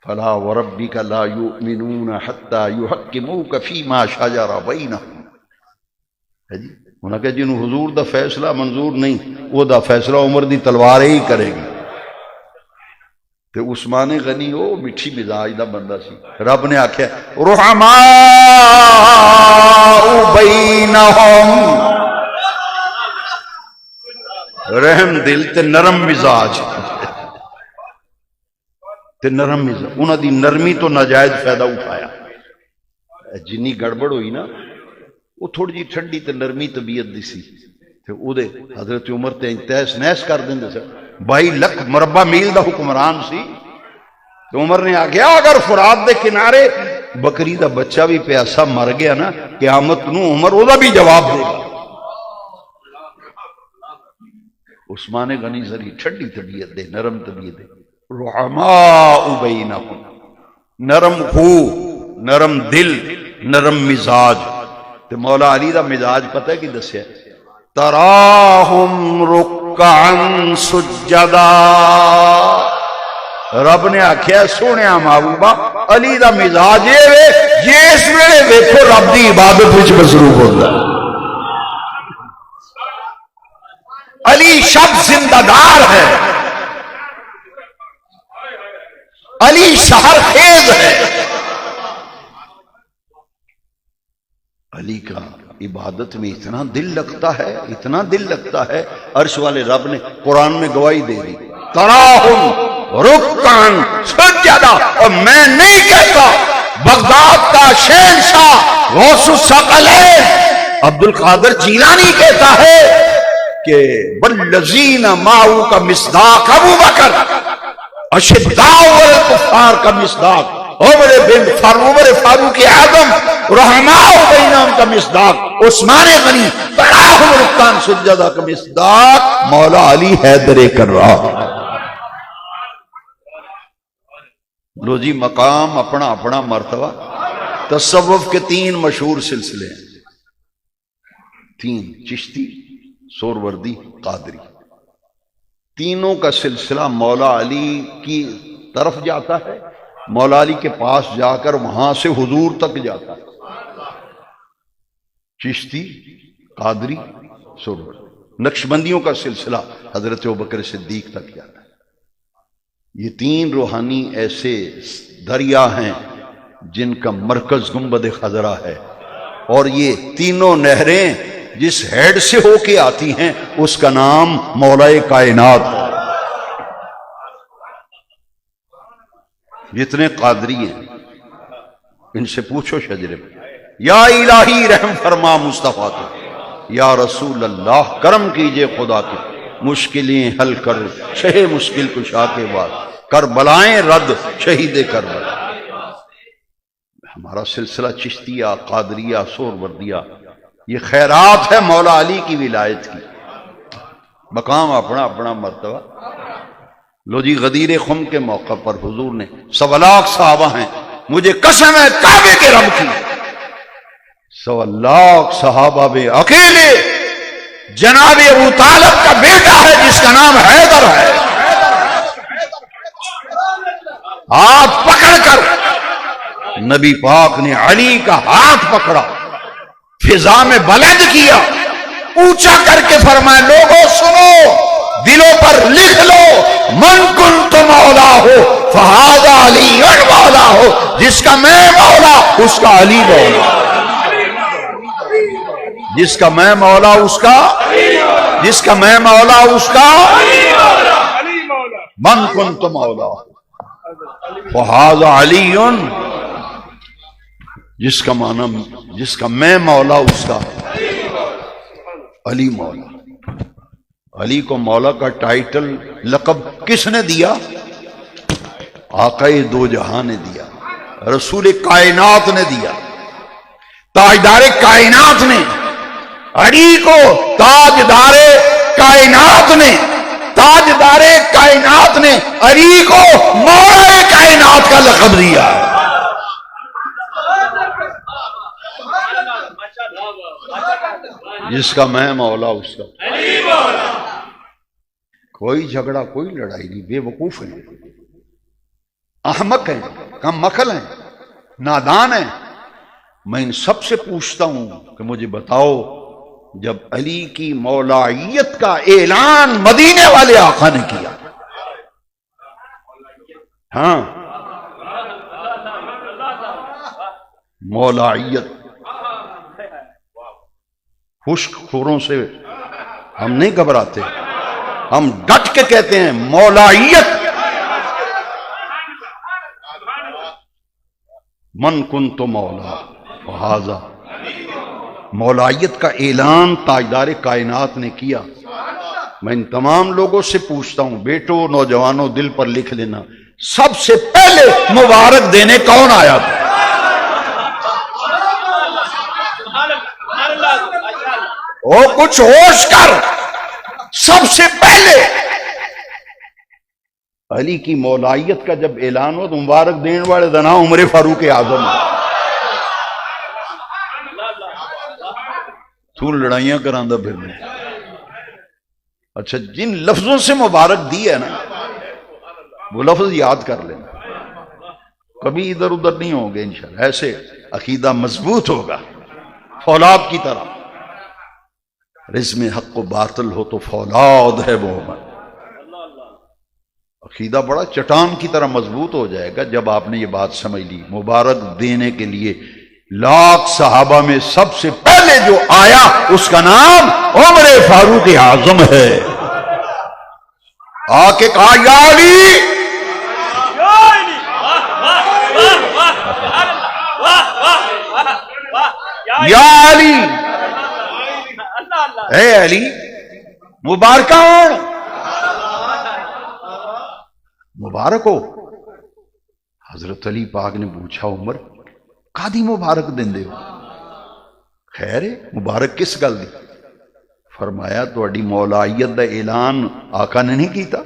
فلا وربک لا یؤمنون حتی یحکموک فیما شجر بینہم، ہے جی انہاں کہ جنہوں حضور دا فیصلہ منظور نہیں، وہ دا فیصلہ عمر دی تلوار ہی کرے گی۔ تے عثمان غنی وہ میٹھی مزاج دا بندہ سی، رب نے آکھیا رحماء بینہم، رحم دل تے نرم مزاج، تے نرم مزاج، انہاں دی نرمی تو ناجائز فائدہ اٹھایا۔ جنی گڑبڑ ہوئی نا، وہ تھوڑی جی ٹھنڈی تے نرمی طبیعت دی سی، تے او دے حضرت عمر تے تیس نیس کر دیندے سن، 22 لکھ مربع میل دا حکمران سی۔ تو عمر نے آگیا اگر فرات دے کنارے بکری دا بچہ بھی پیاسا مر گیا نا، قیامت نو عمر او دا بھی جواب دے گا۔ عثمان غنی ذری ٹھنڈی طبیعت دے، نرم طبیعت دے، رحماء بینہم، نرم خو، نرم دل، نرم مزاج۔ تے مولا علی دا مزاج پتہ ہے کی دسیا؟ تراہم رکعا سجدا، رب نے آکھیا سونیا محبوبہ علی دا مزاج یہ وے جس ویلے ویکھو رب دی عبادت وچ مصروف ہوندا ہے۔ شب زندگار ہے، علی سحر خیز ہے۔ علی کا عبادت میں اتنا دل لگتا ہے، اتنا دل لگتا ہے، عرش والے رب نے قرآن میں گواہی دے دی، تراہم رکعن سجدہ۔ اور میں نہیں کہتا، بغداد کا شہنشاہ غوث الثقلین عبد القادر جیلانی کہتا ہے کہ والذین معه کا مصداق ابو بکر، اشداء الکفار کا مصداق عمر فاروق اعظم، رحماء بینہم کا مصداق عثمان غنی، تراہم رکعن سجدہ کا مصداق مولا علی حیدر کرار۔ لو جی، مقام اپنا اپنا مرتبہ۔ تصوف کے 3 مشہور سلسلے ہیں، 3: چشتی، سوروردی، قادری۔ تینوں کا سلسلہ مولا علی کی طرف جاتا ہے، مولا علی کے پاس جا کر وہاں سے حضور تک جاتا ہے۔ چشتی، قادری، سوروردی۔ نقشبندیوں کا سلسلہ حضرت ابوبکر صدیق تک جاتا ہے۔ یہ 3 روحانی ایسے دریا ہیں جن کا مرکز گنبد خضرا ہے، اور یہ تینوں نہریں جس ہیڈ سے ہو کے آتی ہیں اس کا نام مولا کائنات ہے۔ جتنے قادری ہیں ان سے پوچھو شجرے میں، یا الہی رحم فرما مصطفیٰ تو، یا رسول اللہ کرم کیجئے خدا کے، مشکلیں حل کر شہ مشکل کشا کے بعد، کربلائیں رد شہید کربلا۔ ہمارا سلسلہ چشتیہ، قادریہ، سوروردیہ، یہ خیرات ہے مولا علی کی ولایت کی۔ مقام اپنا اپنا مرتبہ۔ لو جی، غدیر خم کے موقع پر حضور نے 1.25 لاکھ صحابہ ہیں، مجھے قسم ہے کعبے کے رب کی، 1.25 لاکھ صحابہ میں اکیلے جناب ابو طالب کا بیٹا ہے جس کا نام حیدر ہے، ہاتھ پکڑ کر نبی پاک نے علی کا ہاتھ پکڑا، فضا میں بلند کیا، اونچا کر کے فرمایا لوگوں سنو، دلوں پر لکھ لو، من کنت مولا ہو فہذا علی مولا ہو، جس کا میں مولا اس کا علی مولا، جس کا میں مولا اس کا، جس کا میں مولا اس کا، من کنت مولا فہذا علی، جس کا معنی، جس کا میں مولا اس کا علی مولا۔ علی کو مولا کا ٹائٹل لقب کس نے دیا؟ آقائے دو جہاں نے دیا، رسول کائنات نے دیا، تاجدار کائنات نے علی کو، تاجدار کائنات نے، تاجدار کائنات نے علی کو مولا کائنات کا لقب دیا۔ جس کا میں مولا اس کا کوئی جھگڑا، کوئی لڑائی نہیں، بے وقوف ہیں، احمق ہیں، کم عقل ہیں، نادان ہیں۔ میں ان سب سے پوچھتا ہوں کہ مجھے بتاؤ، جب علی کی مولائیت کا اعلان مدینے والے آقا نے کیا، ہاں مولائیت، خشک خوروں سے ہم نہیں گھبراتے، ہم ڈٹ کے کہتے ہیں مولائیت، من کنت مولا فہذا، مولائیت کا اعلان تاجدار کائنات نے کیا۔ میں ان تمام لوگوں سے پوچھتا ہوں، بیٹوں، نوجوانوں، دل پر لکھ لینا، سب سے پہلے مبارک دینے کون آیا تھا؟ او کچھ ہوش کر، سب سے پہلے علی کی مولائیت کا جب اعلان ہو تو مبارک دین والے دنا عمر فاروق اعظم، تو لڑائیاں کراندہ پھرنے۔ اچھا، جن لفظوں سے مبارک دی ہے نا وہ لفظ یاد کر لینا، کبھی ادھر ادھر نہیں ہوں گے انشاءاللہ، ایسے عقیدہ مضبوط ہوگا فولاد کی طرح۔ رزم حق و باطل ہو تو فولاد ہے مومن. عقیدہ بڑا چٹان کی طرح مضبوط ہو جائے گا جب آپ نے یہ بات سمجھ لی. مبارک دینے کے لیے لاکھ صحابہ میں سب سے پہلے جو آیا اس کا نام عمر فاروق اعظم ہے. آ کے کہا یا علی، یا علی، اے علی مبارکان، مبارک ہو. حضرت علی پاک نے پوچھا عمر کادی مبارک دیندے ہو؟ خیر مبارک کس گل دی؟ فرمایا تہاڈی مولائیت دا اعلان آقا نے نہیں کیتا.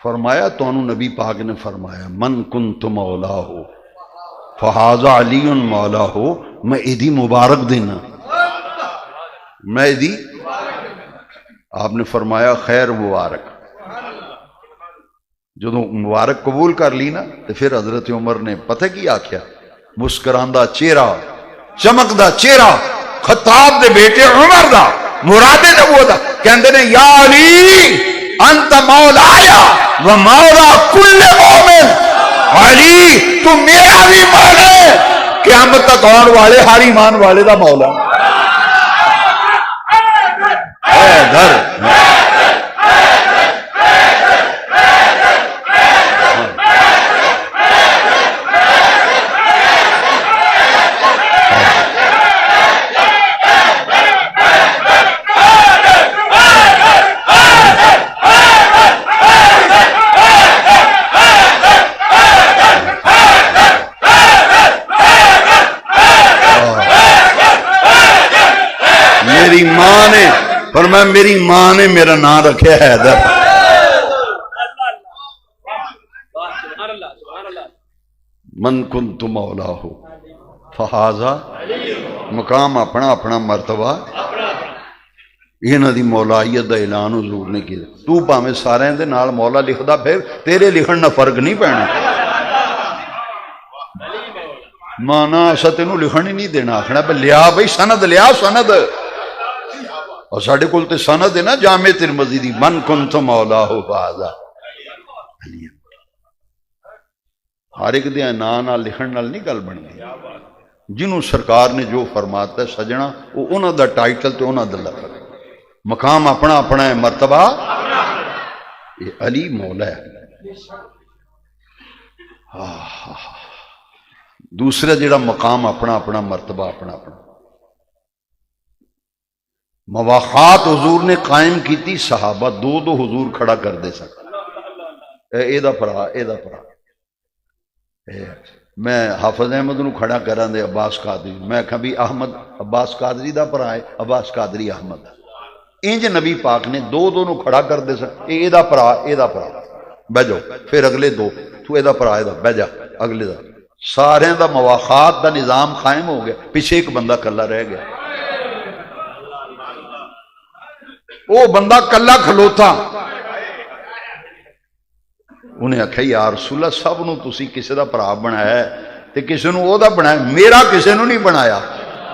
فرمایا تانوں نبی پاک نے فرمایا من کنت مولا ہو فہذا علی مولا ہو، میں ایدی مبارک دینا، میں ایدی. آپ نے فرمایا خیر مبارک. جدو مبارک قبول کر لی نا تو پھر حضرت عمر نے پتہ کی آکھیا، مسکراندہ چہرہ، چمکدا چہرہ خطاب دے بیٹے عمر دا مراد نبوت دا کہندے نے یا علی انت مولایا و مولا کل مومن. علی تو میرا بھی مولا ہے، قیامت تک آن والے ہر ایمان والے دا مولا. اے گھر ماں نے فرمایا میری ماں نے میرا نام رکھے حیدر. من کنت مولا ہو فہذا، مقام اپنا اپنا مرتبہ، انہاں دی مولائیت دا اعلان حضور نے کیا. تو پاویں سارے دے نال مولا لکھدا پھر تیرے لکھن نہ فرق نہیں پینا. مانا اسا تینوں لکھن ہی نہیں دینا، آکھنا پہ لیا بھائی سند لیا سند. اور ساڑھے کل تے سند ہے نا جامع ترمذی دی من کنت مولا ہو فہذا علی. ہر ایک دے ناں نال لکھن نال نہیں گل بنتی. جنہوں سرکار نے جو فرماتا ہے سجنا وہ انہاں دا ٹائٹل تے انہاں دا لقب، مقام اپنا اپنا ہے، مرتبہ یہ علی مولا ہے. دوسرا جڑا مقام اپنا اپنا مرتبہ اپنا اپنا مواخات حضور نے قائم کیتی. صحابہ دو دو حضور کھڑا کر دے سکتا. اے دا پرا اے دا پرا. میں حافظ احمد نو کھڑا کراں دے عباس قادری، میں کہا بھی احمد عباس قادری دا پرا ہے، عباس قادری احمد. انج نبی پاک نے دو دو نو کھڑا کر دے سکتا. اے دا پرا اے دا پرا، بہ جاؤ. پھر اگلے دو تو اے دا پرا اے دا بہ جا، اگلے دا. سارے دا مواخات دا نظام قائم ہو گیا. پیچھے ایک بندہ کلا رہ گیا. وہ بندہ کلا کھلوتا. انہیں آخیا یا رسول اللہ سب نو تسی کسے دا بھرا بنایا ہے تے کسے نو او دا بنایا، میرا کسے نو نہیں بنایا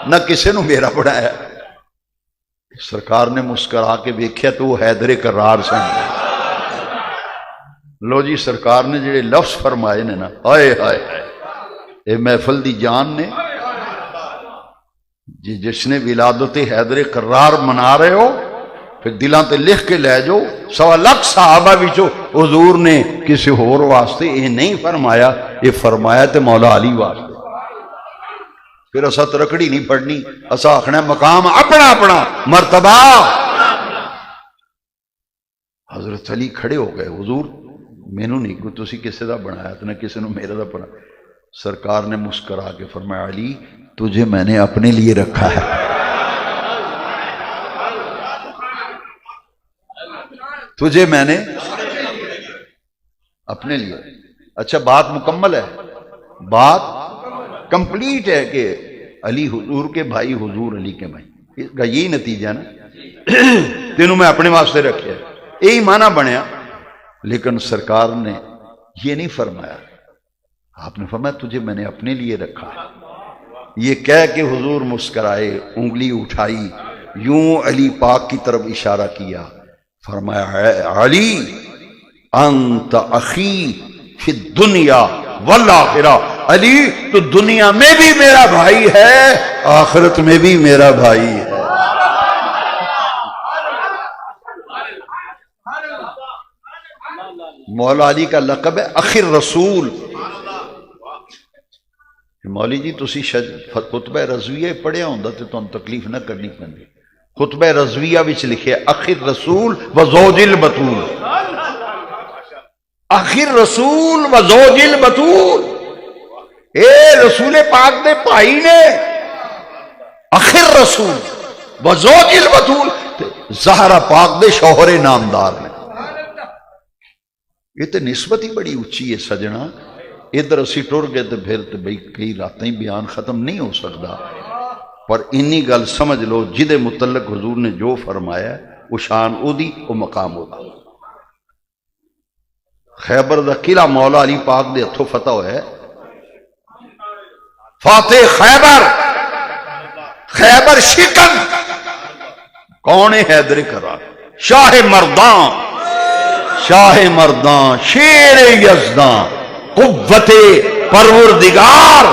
نہ کسے نو میرا بنایا. سرکار نے مسکرا کے ویکھیا تو وہ حیدر کرار سن. لو جی سرکار نے جڑے لفظ فرمائے نے نا، ہائے ہائے اے محفل دی جان نے جی جس نے ولادت حیدر کرار منا رہے ہو پھر دلان تے لکھ کے لے جو. 1.25 لاکھ صحابہ وچوں حضور نے کسی ہور واسطے یہ نہیں فرمایا، یہ فرمایا تے مولا علی واسطے. پھر اسا ترکڑی نہیں پڑھنی، اسا آخنا مقام اپنا اپنا مرتبہ. حضرت علی کھڑے ہو گئے، حضور مینوں نہیں کوئی تسی کسے دا بنایا تے نہ کسے نو میرا دا بنایا. سرکار نے مسکرا کے فرمایا علی تجھے میں نے اپنے لیے رکھا ہے. تجھے میں نے اپنے لیے. اچھا بات مکمل ہے، بات کمپلیٹ ہے کہ علی حضور کے بھائی، حضور علی کے بھائی. اس کا یہی نتیجہ نا، تینوں میں اپنے واسطے رکھے، یہی معنی بنیا. لیکن سرکار نے یہ نہیں فرمایا. آپ نے فرمایا تجھے میں نے اپنے لیے رکھا ہے. یہ کہہ کے حضور مسکرائے، انگلی اٹھائی، یوں علی پاک کی طرف اشارہ کیا، فرمایا ہے علی انت اخی فی الدنیا والآخرہ، علی تو دنیا میں بھی میرا بھائی ہے، آخرت میں بھی میرا بھائی ہے۔ مولا علی کا لقب ہے اخی رسول۔ مولوی جی تسی خطبہ رضویہ پڑھیا ہوندا تے تانوں تکلیف نہ کرنی پیندی۔ خطبہ رضویہ وچ لکھے اخی رسول و زوج البتول، اخی رسول و زوج البتول، اے رسول پاک دے بھائی نے، اخی رسول و زوج البتول، زہرا پاک دے شوہر نامدار نے۔ یہ تو نسبت ہی بڑی اچھی ہے سجنا، ادھر اسی ٹر گئے تو پھر تو بھئی کئی راتیں بیان ختم نہیں ہو سکتا، پر انی گل سمجھ لو جدے متعلق حضور نے جو فرمایا وہ شان او دی، وہ مقام او دا۔ خیبر دا قلعہ مولا علی پاک دے ہتھوں فتح ہوئے، فاتح خیبر، خیبر شکن کون ہے؟ حیدر کرار، شاہ مردان، شاہ مردان، شیر یزدان، قوت پروردگار،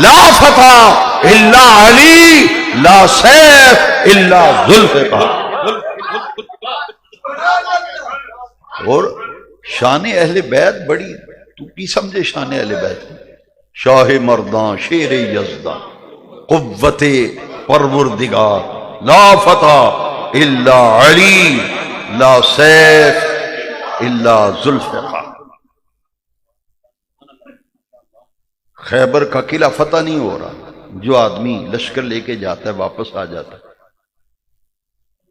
لا فتح الا علی، لا سیف الا ذوالفقار۔ اور شان اہل بیت بڑی، تو کی سمجھے شان اہل بیت؟ شاہ مردان، شیر یزدان، قوت پروردگار، لا فتح الا علی، لا سیف الا ذوالفقار۔ خیبر کا قلعہ فتح نہیں ہو رہا، جو آدمی لشکر لے کے جاتا ہے واپس آ جاتا ہے۔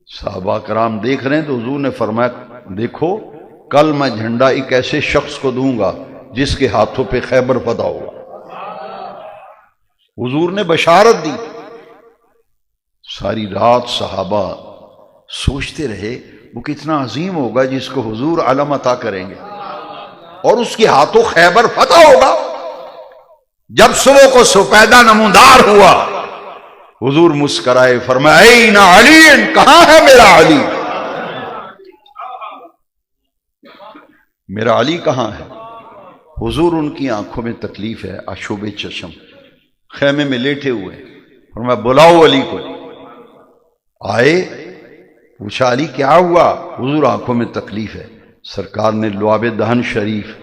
صحابہ کرام دیکھ رہے ہیں تو حضور نے فرمایا دیکھو کل میں جھنڈا ایک ایسے شخص کو دوں گا جس کے ہاتھوں پہ خیبر فتح ہوگا۔ حضور نے بشارت دی۔ ساری رات صحابہ سوچتے رہے وہ کتنا عظیم ہوگا جس کو حضور علم عطا کریں گے اور اس کے ہاتھوں خیبر فتح ہوگا۔ جب صبح کو سپیدہ نمودار ہوا، حضور مسکرائے، فرمایا این علی، کہاں ہے میرا علی؟ میرا علی کہاں ہے؟ حضور ان کی آنکھوں میں تکلیف ہے، آشوب چشم، خیمے میں لیٹے ہوئے، فرمایا بلاؤ علی کو۔ آئے، پوچھا علی کیا ہوا؟ حضور آنکھوں میں تکلیف ہے۔ سرکار نے لعاب دہن شریف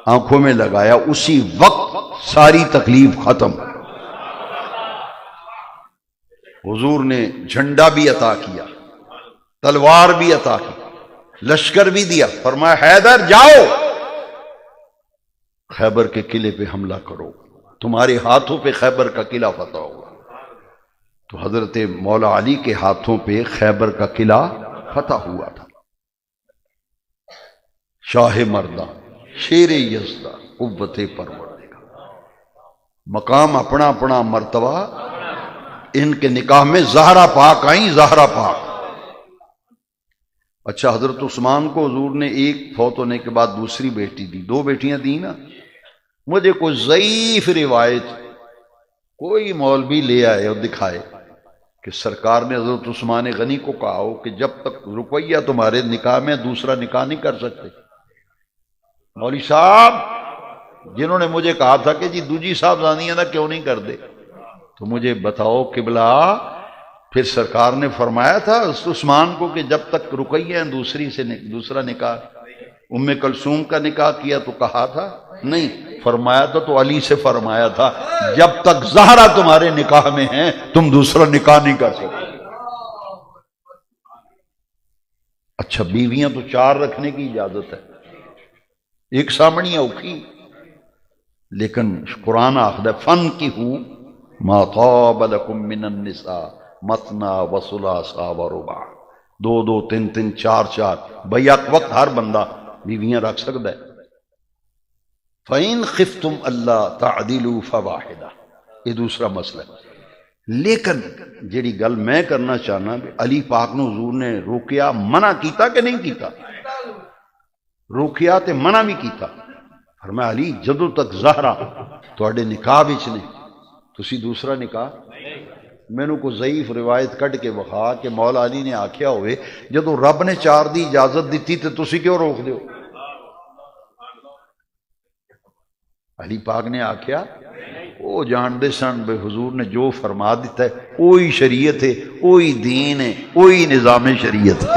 آنکھوں میں لگایا، اسی وقت ساری تکلیف ختم۔ حضور نے جھنڈا بھی عطا کیا، تلوار بھی عطا کی، لشکر بھی دیا، فرمایا حیدر جاؤ خیبر کے قلعے پہ حملہ کرو، تمہارے ہاتھوں پہ خیبر کا قلعہ فتح ہوگا۔ تو حضرت مولا علی کے ہاتھوں پہ خیبر کا قلعہ فتح ہوا تھا۔ شاہ مردان، شیر یزدان، قوت پروردگار، مقام اپنا اپنا مرتبہ۔ ان کے نکاح میں زہرا پاک آئیں، زہرا پاک۔ اچھا، حضرت عثمان کو حضور نے ایک فوت ہونے کے بعد دوسری بیٹی دی، دو بیٹیاں دی نا۔ مجھے کوئی ضعیف روایت کوئی مولوی لے آئے اور دکھائے کہ سرکار نے حضرت عثمان غنی کو کہا ہو کہ جب تک رقیہ تمہارے نکاح میں دوسرا نکاح نہیں کر سکتے۔ مولوی صاحب جنہوں نے مجھے کہا تھا کہ جی دوجی صاحب زانیہ نہ کیوں نہیں کر دے، تو مجھے بتاؤ قبلہ، پھر سرکار نے فرمایا تھا عثمان کو کہ جب تک رقیہ دوسری سے دوسرا نکاح، ام کلثوم کا نکاح کیا تو کہا تھا نہیں، فرمایا تھا تو علی سے فرمایا تھا جب تک زہرا تمہارے نکاح میں ہیں تم دوسرا نکاح نہیں کر سکتے۔ اچھا، بیویاں تو 4 رکھنے کی اجازت ہے، ایک سامنی اوکھی، لیکن قرآن آخر ہے فَانْكِحُوا مَا طَابَ لَكُم مِّنَ النِّسَاءِ مَثْنَىٰ وَثُلَاثَ وَرُبَاعَ، 2 2 3 3 4 4، بھئی ایک وقت ہر بندہ بیویاں رکھ سکتا ہے۔ فَإِنْ خِفْتُمْ أَلَّا تَعْدِلُوا فَوَاحِدَةً، یہ دوسرا مسئلہ ہے۔ لیکن جیڑی گل میں کرنا چاہنا، علی پاک نے حضور نے روکیا، منع کیتا کہ نہیں کیتا؟ روکیا تے منع بھی کیتا۔ فرمایا علی جدوں تک زہرا تواڈے نکاح وچ نے تسی دوسرا نکاح مینوں کو ضعیف روایت کڈ کے وکھا کہ مولا علی نے آکھیا ہوئے جدوں رب نے 4 دی اجازت دیتی تے تسی کیوں روک دیو؟ علی پاک نے آکھیا وہ جان دے سن بے حضور نے جو فرما دیتا ہے وہی شریعت ہے، وہی دین ہے، وہی نظام شریعت ہے،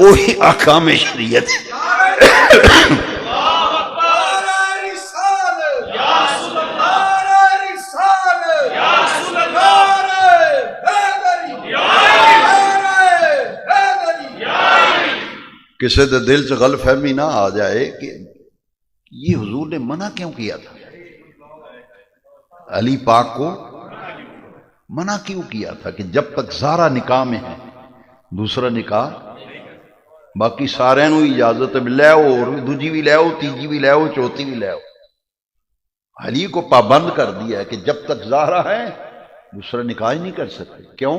وہی احکام شریعت ہے۔ کسی دے دل سے غلط فہمی نہ آ جائے کہ یہ حضور نے منع کیوں کیا تھا، علی پاک کو منع کیوں کیا تھا کہ جب تک زہرا نکاح میں ہے دوسرا نکاح، باقی سارے نو اجازت لے آؤ، اور دوجی بھی لے آؤ، تیجی بھی لے آؤ، چوتھی بھی لے آؤ۔ علی کو پابند کر دیا ہے کہ جب تک زہرا ہے دوسرا نکاح ہی نہیں کر سکتے۔ کیوں؟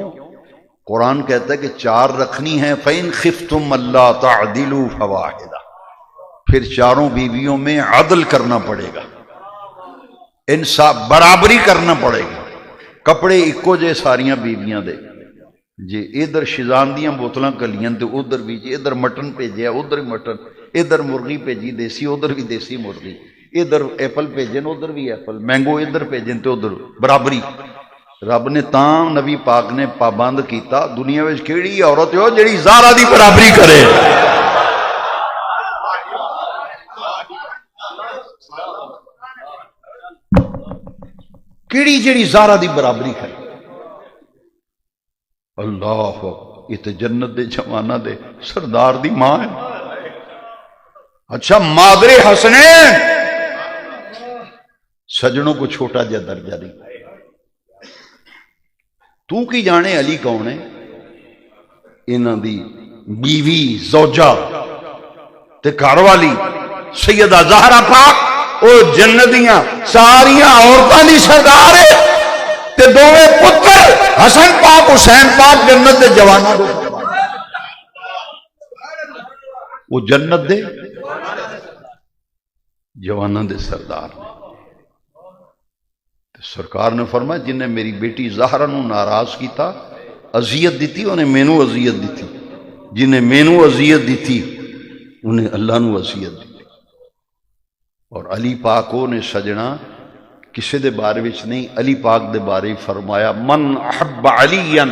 قرآن کہتا ہے کہ 4 رکھنی ہے، فَإِنْ خِفْتُمْ أَلَّا تَعْدِلُوا فَوَاحِدَةً، پھر 4 بیویوں میں عدل کرنا پڑے گا، انصاف برابری کرنا پڑے گا۔ کپڑے اکو جے ساریاں بیویاں دے، جی ادھر شیزان دیاں بوتلاں کلیاں تے ادھر بھی، جی ادھر مٹن بھیجیا ادھر مٹن، ادھر مرغی بھیجی دیسی ادھر بھی دیسی مرغی، ادھر ایپل بھیجن ادھر بھی ایپل، مینگو ادھر بھیجن تے ادھر برابری۔ رب نے تاں نبی پاک نے پابند کیتا، دنیا وچ کیڑی عورت ہو جڑی زہرا دی برابری کرے؟ کیڑی جڑی زہرا دی برابری کرے؟ اللہ یہ تے جنت دے جوانہ دے سردار دی ماں ہے۔ اچھا مادر حسنین سجنوں کو چھوٹا جا درجہ نہیں، تو کی جانے علی کون ہے؟ انہاں دی بیوی زوجہ تے گھر والی سیدہ زہرا پاک او جنت دیاں ساریاں عورتاں دی سردار ہے، تے دوویں پتر حسن پاک حسین پاک جنت دے جواناں دے، وہ جنت دے جواناں دے سردار نے۔ سرکار نے فرمایا جن نے میری بیٹی زہرا نو ناراض کیتا، اذیت دیتی، انہیں مینوں اذیت دیتی، جن نے مینوں اذیت دیتی انہیں اللہ نو اذیت دیتی۔ اور علی پاک نے سجنا کسی دے بارے وچ نہیں، علی پاک دے بارے فرمایا من احب علیا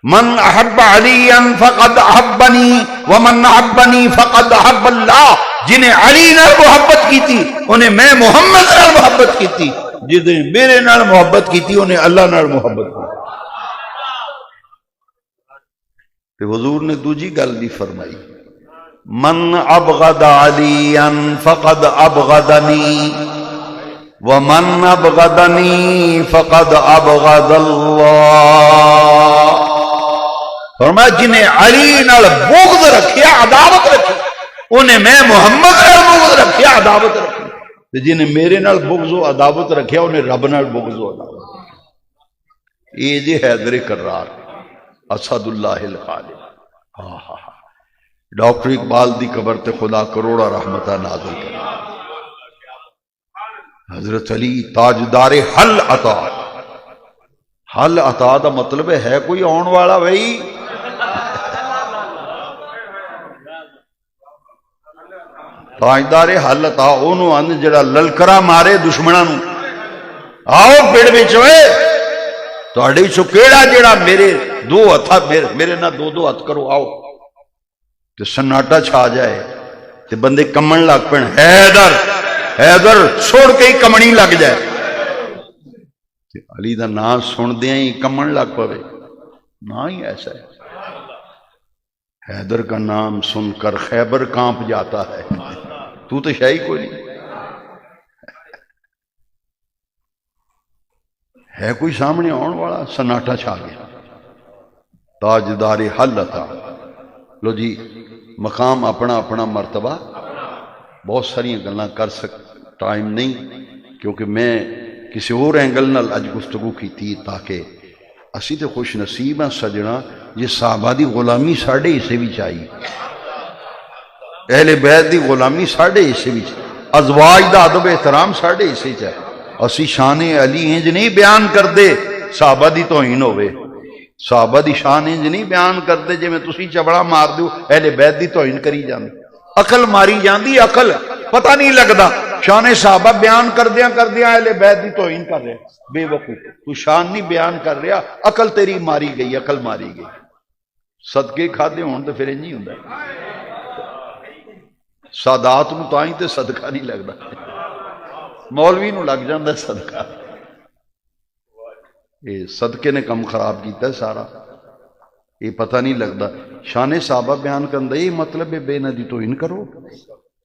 من احب علیا فقد احبنی ومن احبنی فقد احب اللہ، جنہیں علی نال محبت کی تھی انہیں میں محمد نال محبت کی تھی، جنہیں میرے نال محبت کی تھی انہیں اللہ نال محبت کی۔ کہ حضور نے دوجی گل بھی فرمائی، من ابغض علیا فقد ابغضنی ومن ابغضنی فقد ابغض اللہ۔ فرمایا جنہیں علی نال بغض رکھیا، عداوت رکھی، انہیں میں محمد نال بغض رکھیا، عداوت رکھی، جنہیں میرے نال بغض و عداوت رکھیا انہیں رب نال بغض و عداوت۔ یہ جی حیدر کرار اسد اللہ الخالق۔ ہاں ہاں ہاں، ڈاکٹر اقبال دی قبر تے خدا کروڑا رحمتہ نازل کرے۔ حضرت علی تاجدار حل عطا، حل عطا دا مطلب ہے کوئی آن والا بھائی، تاجدار حل عطا انہوں آن جڑا للکرا مارے دشمنوں نو، آؤ پیڑ وچ ہوئے تہاڈے وچوں کیڑا جڑا میرے 2 ہتھ میرے نہ 2 ہتھ کرو، آؤ تے سناٹا چھا جائے تے بندے کمن لگ پین، حیدر حیدر چھوڑ کے ہی کمنی لگ جائے، علی دا نام سن دیا ہی کمن لگ پوے، نہ ہی ایسا ہے۔ حیدر کا نام سن کر خیبر کانپ جاتا ہے، تو تو شاہی کوئی نہیں ہے، کوئی سامنے آن والا، سناٹا چھا گیا۔ تاجدار حل عطا، لو جی مقام اپنا اپنا مرتبہ، بہت ساری گلاں کر ٹائم نہیں، کیونکہ میں کسی اور اینگل نال اج گفتگو کی تھی تاکہ اسی تے خوش نصیب ہیں سجنا یہ صحابہ دی غلامی ساڑھے حصے بھی چاہیے، اہل بیت دی غلامی ساڑھے حصے بھی چاہیے، ازواج دا ادب احترام ساڑھے حصے چاہیے، اسی شان علی انج نہیں بیان کردے صحابہ دی توہین ہوئے، صحابہ دی شان انج نہیں بیان کردے جی میں تسی چبڑا مار دیو اہل بیت دی توہین کری جاندے، عقل ماری جاندی، عقل پتہ نہیں لگدا، شان صحابہ بیان کردیاں اہل بیت دی توہین کر رہے، بے وقوف تو شان نہیں بیان کر رہا، عقل تیری ماری گئی، عقل ماری گئی، صدقے کھادے ہون تو پھر نہیں ہوندا، سادات نو تائیں تے صدقہ نہیں لگدا، مولوی نو لگ جاندا صدقہ، یہ صدقے نے کم خراب کیتا ہے سارا، یہ پتہ نہیں لگتا، شان صحابہ بیان کرنا یہ مطلب ہے بے ندی توہین کرو،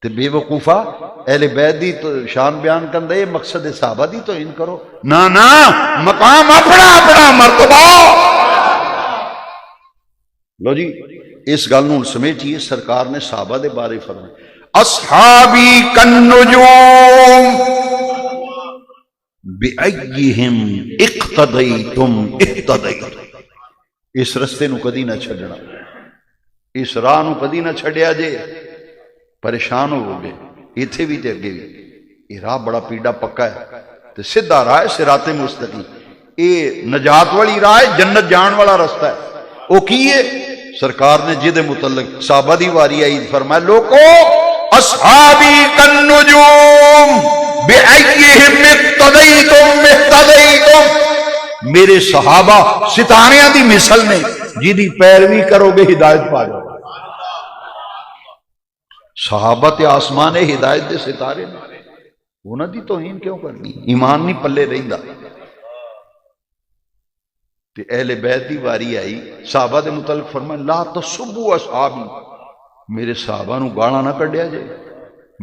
تے بے وقوفا اہل بیت دی شان بیان کرنا یہ مقصد ہے صحابہ دی توہین کرو، نا مقام اپنا اپنا مرتبہ۔ لو جی اس گل نوں سمیٹیے، سرکار نے صحابہ دے بارے فرمایا اصحابی کالنجوم بِأَيِّهِمْ اِقْتَدَيْتُمْ اِقْتَدَيْتُمْ، اس رستے نو کدی نہ چھڈنا، اس راہ نو کدی نہ چھڈیا جے، پریشان ہو گئے ایتھے بھی تے اگے بھی، یہ راہ بڑا پیڑا پکا ہے تے سیدھا راہ ہے صراط مستقیم، یہ نجات والی راہ ہے، جنت جان والا رستہ ہے، وہ کی ہے؟ سرکار نے جد متعلق صحابہ دی واری آئی فرمایا لوگو اصحابی کالنجوم بِأَيِّهِمْ اِقْتَدَيْتُمْ اِقْتَدَيْتُمْ، میرے صحابہ ستاریاں دی مثل نے، جیدی پیروی کرو گے ہدایت پا جاؤ، صحابہ تے آسمان ہدایت دے ستارے نے، انہاں دی توہین کیوں کرنی؟ ایمان نہیں پلے رہندا، تے اہل بیت دی واری آئی، صحابہ دے متعلق فرمایا لا تسبوا اصحابی، میرے صحابہ نو گالاں نہ کڈیا جائے،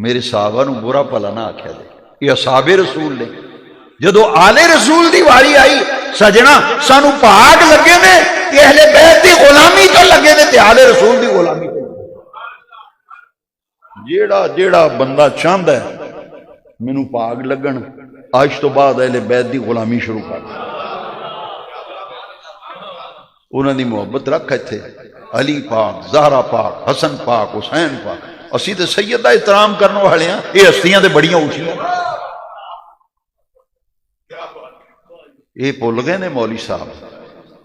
میرے صحابہ نو برا بھلا نہ آکھیا جائے، یہ اصحاب رسول نے، جدو آل رسول دی واری آئی سجنا سانو پاک لگے نے کہ اہل بیت دی غلامی تو لگے نے تے آل رسول دی غلامی تو جیڑا بندہ چاہندا ہے مینوں پاک لگن، آج تو بعد اہل بیت دی غلامی شروع کر، انہاں دی محبت رکھ ایتھے، علی پاک، زہرا پاک، حسن پاک، حسین پاک، اسی تے سیدہ احترام کرنے والے ہیں، یہ ہستیاں تے بڑیاں اونچیاں، یہ بھول گئے نے مولوی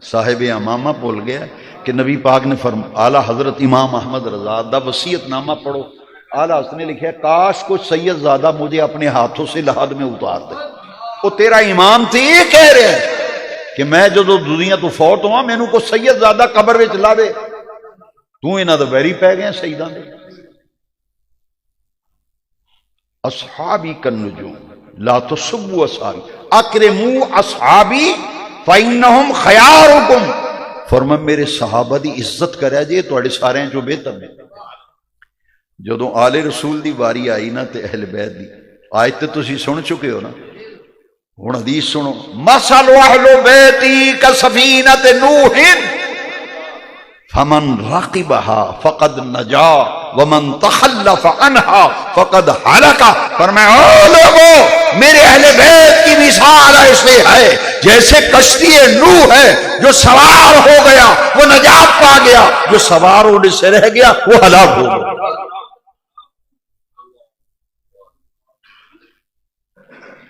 صاحب امامہ بھول گیا کہ نبی پاک نے اعلیٰ حضرت امام احمد رضا دا وصیت نامہ پڑھو، اعلیٰ حضرت نے لکھا کاش کو سید زادہ مجھے اپنے ہاتھوں سے لحد میں اتار دے، وہ تیرا امام تھے یہ کہہ رہے ہیں کہ میں جدو دنیا تو فوت ہوا مینوں کو سید زادہ قبر وچ لاوے، تو انہاں دا ویری پہ گئے سیداں دے۔ اصحابی کالنجوم لا تسبوا اصحابی اکرموا اصحابی فانہم خیارکم، فرمایا میرے صحابہ دی عزت کرے جے تواڈے سارے جو بہتر نے۔ جدوں آل رسول دی واری آئی نا تے اہل بیت دی آیت تے تسی سن چکے ہو نا، ہن حدیث سنو، مثل اہل بیتی کسفینۃ نوح فمن رقبها فقد نجا ومن تخلف عنها فقد ہلک، فرمایا او لوگو میرے اہل بیت کی مثال ایسے ہے جیسے کشتی نوح ہے، جو سوار ہو گیا وہ نجات پا گیا، جو سوار ہونے سے رہ گیا وہ ہلاک ہو گیا۔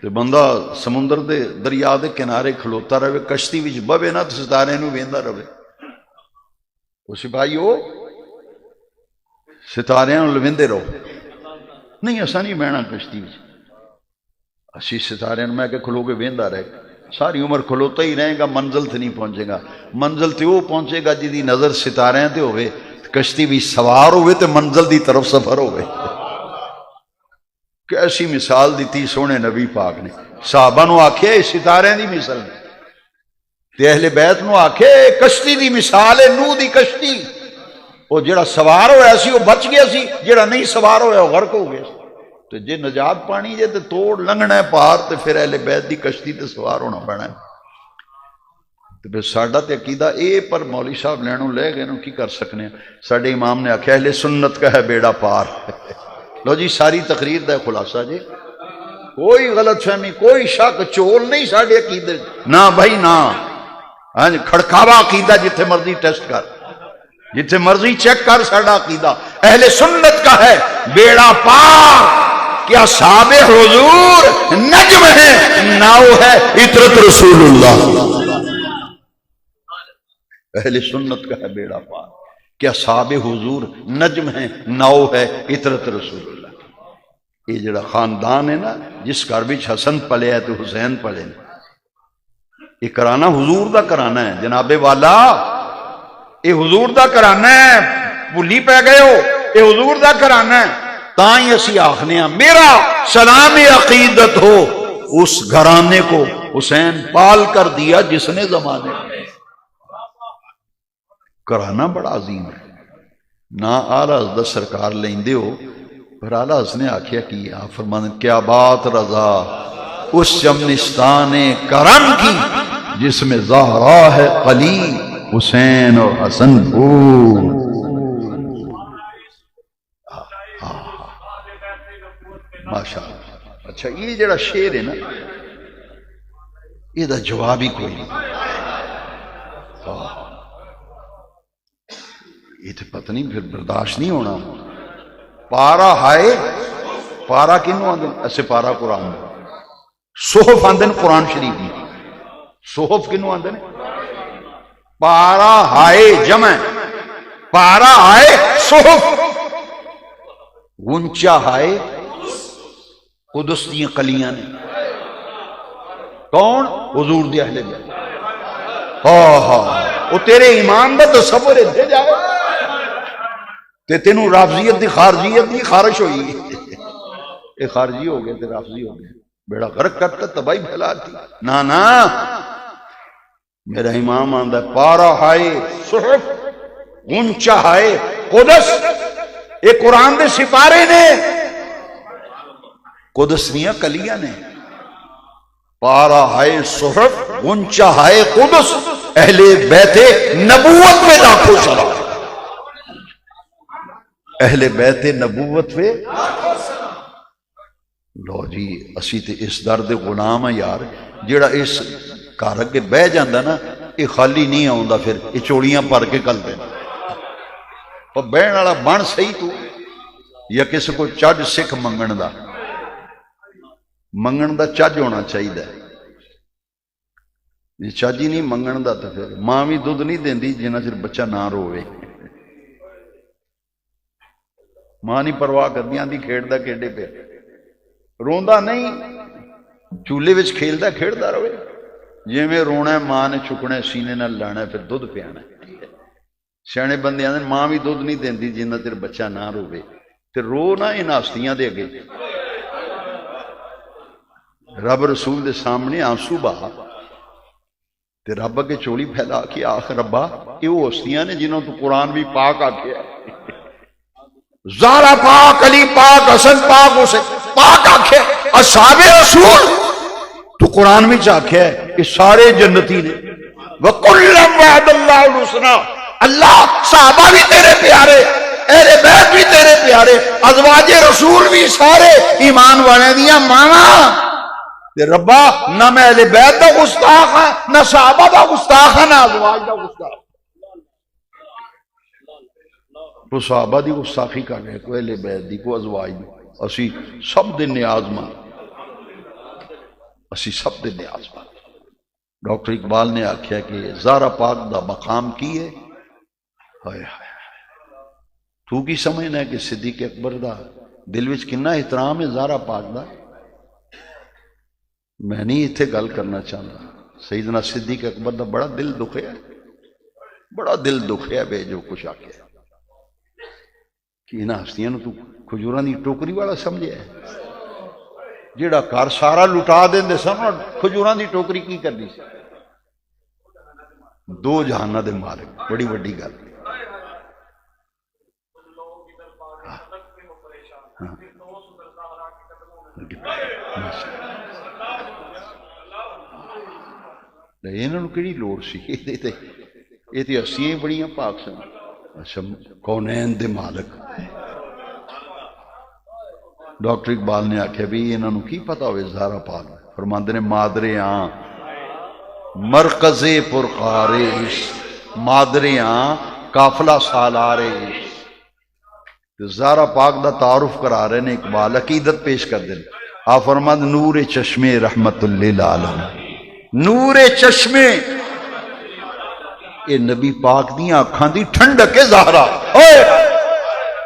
تے بندہ سمندر دے دریا دے کنارے کھلوتا رہے، کشتی وچ بوے نا تے ستارے نو ویندا رہے، وہ سپاہیو ستارے نو ویندے رہو، نہیں اسا نہیں بہنا کشتی وچ، اسی ستارے میں کہ کھلو کے ویندا رہے، ساری عمر کھلوتا ہی رہے گا، منزل تے نہیں پہنچے گا، منزل تے وہ پہنچے گا جدی نظر ستارے تے ہوئے، کشتی بھی سوار ہوئے تے منزل دی طرف سفر ہوئے۔ کیسی مثال دیتی سونے نبی پاک نے، صحابہ نو آکھے ستارے دی مثال نے، تے اہل بیت نو آکھے کشتی دی مثال ہے، نوح دی کشتی، وہ جڑا سوار ہویا سی وہ بچ گیا سی، جڑا نہیں سوار ہویا وہ غرق ہو گیا سی، تو جے نجات پانی جے تے توڑ لنگنا ہے پار، تے پھر اہل بیت دی کشتی تے سوار ہونا پڑنا ہے۔ تو پھر ساڈا تے عقیدہ اے، پر مولوی صاحب لینوں لے گئے نو کی کر سکنے ہیں، ساڈے امام نے آکھیا اہل سنت کا ہے بیڑا پار۔ لو جی ساری تقریر دا خلاصہ جی، کوئی غلط فہمی، کوئی شک چول نہیں ساڈے عقیدے، نہ بھائی نہ، ہاں کھڑکاوا عقیدہ جتھے مرضی ٹیسٹ کر، جتھے مرضی چیک کر، ساڈا عقیدہ اہل سنت کا ہے بیڑا پار، کہ اصحاب حضور نجم ہے، ناؤ ہے عطرت رسول اللہ۔ اہل سنت کا ہے بیڑا پار کہ اصحاب حضور نجم ہے، ناؤ ہے عطرت رسول اللہ۔ یہ جڑا خاندان ہے نا، جس گھر وچ حسن پلے ہے تو حسین پلے نے، یہ کرانا حضور دا کرانا ہے جناب والا، یہ حضور دا کرانا ہے، بھولی پہ گئے ہو، یہ حضور دا کرانا ہے۔ تاں ہی اسی آخنے ہیں میرا سلام عقیدت ہو اس گھرانے کو حسین پال کر دیا جس نے زمانے میں۔ کرانا بڑا عظیم ہے، نہ آلہ حضرت سرکار لیندے ہو، پر آلہ حضرت نے آکھیا کی آپ فرمانے کیا بات رضا اس چمنستان کرم کی جس میں زہرا ہے قلی حسین اور حسن پور۔ ماشاءاللہ۔ اچھا یہ جڑا شعر ہے نا، یہ دا جواب ہی کوئی نہیں، یہ تو پتہ نہیں پھر برداشت نہیں ہونا۔ پارا ہائے، پارا کنوں آندے ایسے پارا قرآن، صحف آندے قرآن شریف میں، صحف کنوں آندے پارا ہائے جمع، پارا ہائے صحف، ونچا ہائے قدس دی قلیاں نے، کون؟ حضور دی اہل بیت۔ ہاں ہاں وہ تیرے ایمان دا تصور دے جائے تے تینوں رافضیت دی خارجیت دی خارش ہوئی، یہ خارجی ہو گئے تے رافضی ہو گئے، بیڑا غرق کرتا تباہی پھیلاتی۔ نا نا، میرا امام آندہ ہے پارا ہائے صحف، اونچا ہائے قدس، یہ قرآن دے سپارے نے، قدس نیاں کلیاں نے۔ پارا ہائے صحف، اونچا ہائے قدس، اہل بیت نبوت میں لاکھوں سلام، اہل بیت نبوت پہ۔ لو جی اسی تے اس درد غلام ہے یار، جڑا اس گھر اگے بہ جاندا نا، یہ خالی نہیں آوندا، پھر یہ چوڑیاں پر کے کل دے اور بہن والا بن صحیح تو، یا کسی کو چج سکھ منگن دا چج ہونا چاہیے، جی چج ہی نہیں منگن دا تو پھر ماں بھی دودھ نہیں دیندی جنہ چر بچہ نہ روے، ماں نہیں پرواہ کردی، آندی کھیڑدا کیڈے پہ، روندا نہیں، چولہے وچ کھیلدا کھیڑدا رہے، جی میں رونا ہے ماں نے چھکنا سینے نال لانا ہے، پھر دودھ پیانا ہے۔ سیانے بندے آندے ماں بھی دودھ نہیں دیندی جنہ چر بچہ نہ روے، تے رو نہ ان ہستیاں دے اگے، رب رسول دے سامنے آنسو بہا تے رب اگے چولی پھیلا کے آخ ربا یہ وہ ہستیاں نے جنہوں تو قرآن بھی پاک آکھیا ہے، زہرا پاک، علی پاک، حسن پاک، اسے پاک آکھے، اصحاب رسول تو قرآن میں آکھیا ہے کہ سارے جنتی نے، وَكُلًّا وَعَدَ اللَّهُ الْحُسْنَى، اللہ صحابہ بھی تیرے پیارے، اہل بیت بھی تیرے پیارے، ازواج رسول بھی سارے ایمان والے دیاں مانا تے ربا، نہ میں اہل بیت دا گستاخ ہاں، نہ صحابہ دا گستاخ ہاں، نہ ازواج دا گستاخ۔ کو صحابہ دی گستاخی کر رہے، کو اہل بیت دی، کو ازواج دی، اسی سب دے نیاز مان، اسی سب دے نیاز مان۔ ڈاکٹر اقبال نے آکھیا کہ زہرا پاک دا مقام کی ہے، ہائے ہائے تو کی سمجھنا ہے کہ صدیق اکبر دا دل وچ کنا احترام ہے زہرا پاک دا؟ میں نہیں اتھے گل کرنا چاہتا، سیدنا صدیق اکبر دا بڑا دل دکھیا ہے، بڑا دل دکھیا بے جو کچھ آکھیا کہ انہاں ہستیاں نو تو کھجوراں دی ٹوکری والا سمجھے ہے، جیڑا گھر سارا لٹا دیندے سن، کھجوراں دی ٹوکری کی کرنی سی؟ دو جہاناں دے مالک، بڑی وڈی گل۔ انہوں کیڑی لوڑ سی؟ یہ تے ہستیاں بڑیاں پاک سن۔ اچھا کونین دے مالک، ڈاکٹر اقبال نے آکھیا بھی انہوں کی پتا ہوئے زہرا پاک؟ فرماندے نے مادر آں مرکز پرقار عشق، مادر آں قافلہ سالار عشق، تو زہرا پاک دا تعارف کرا رہے ہیں اقبال، عقیدت پیش کر دیں. آپ فرماد نور چشمے رحمت للعالمین، نور چشمے، اے نبی پاک دیاں اکھاں دی ٹھنڈک ہے زہرا،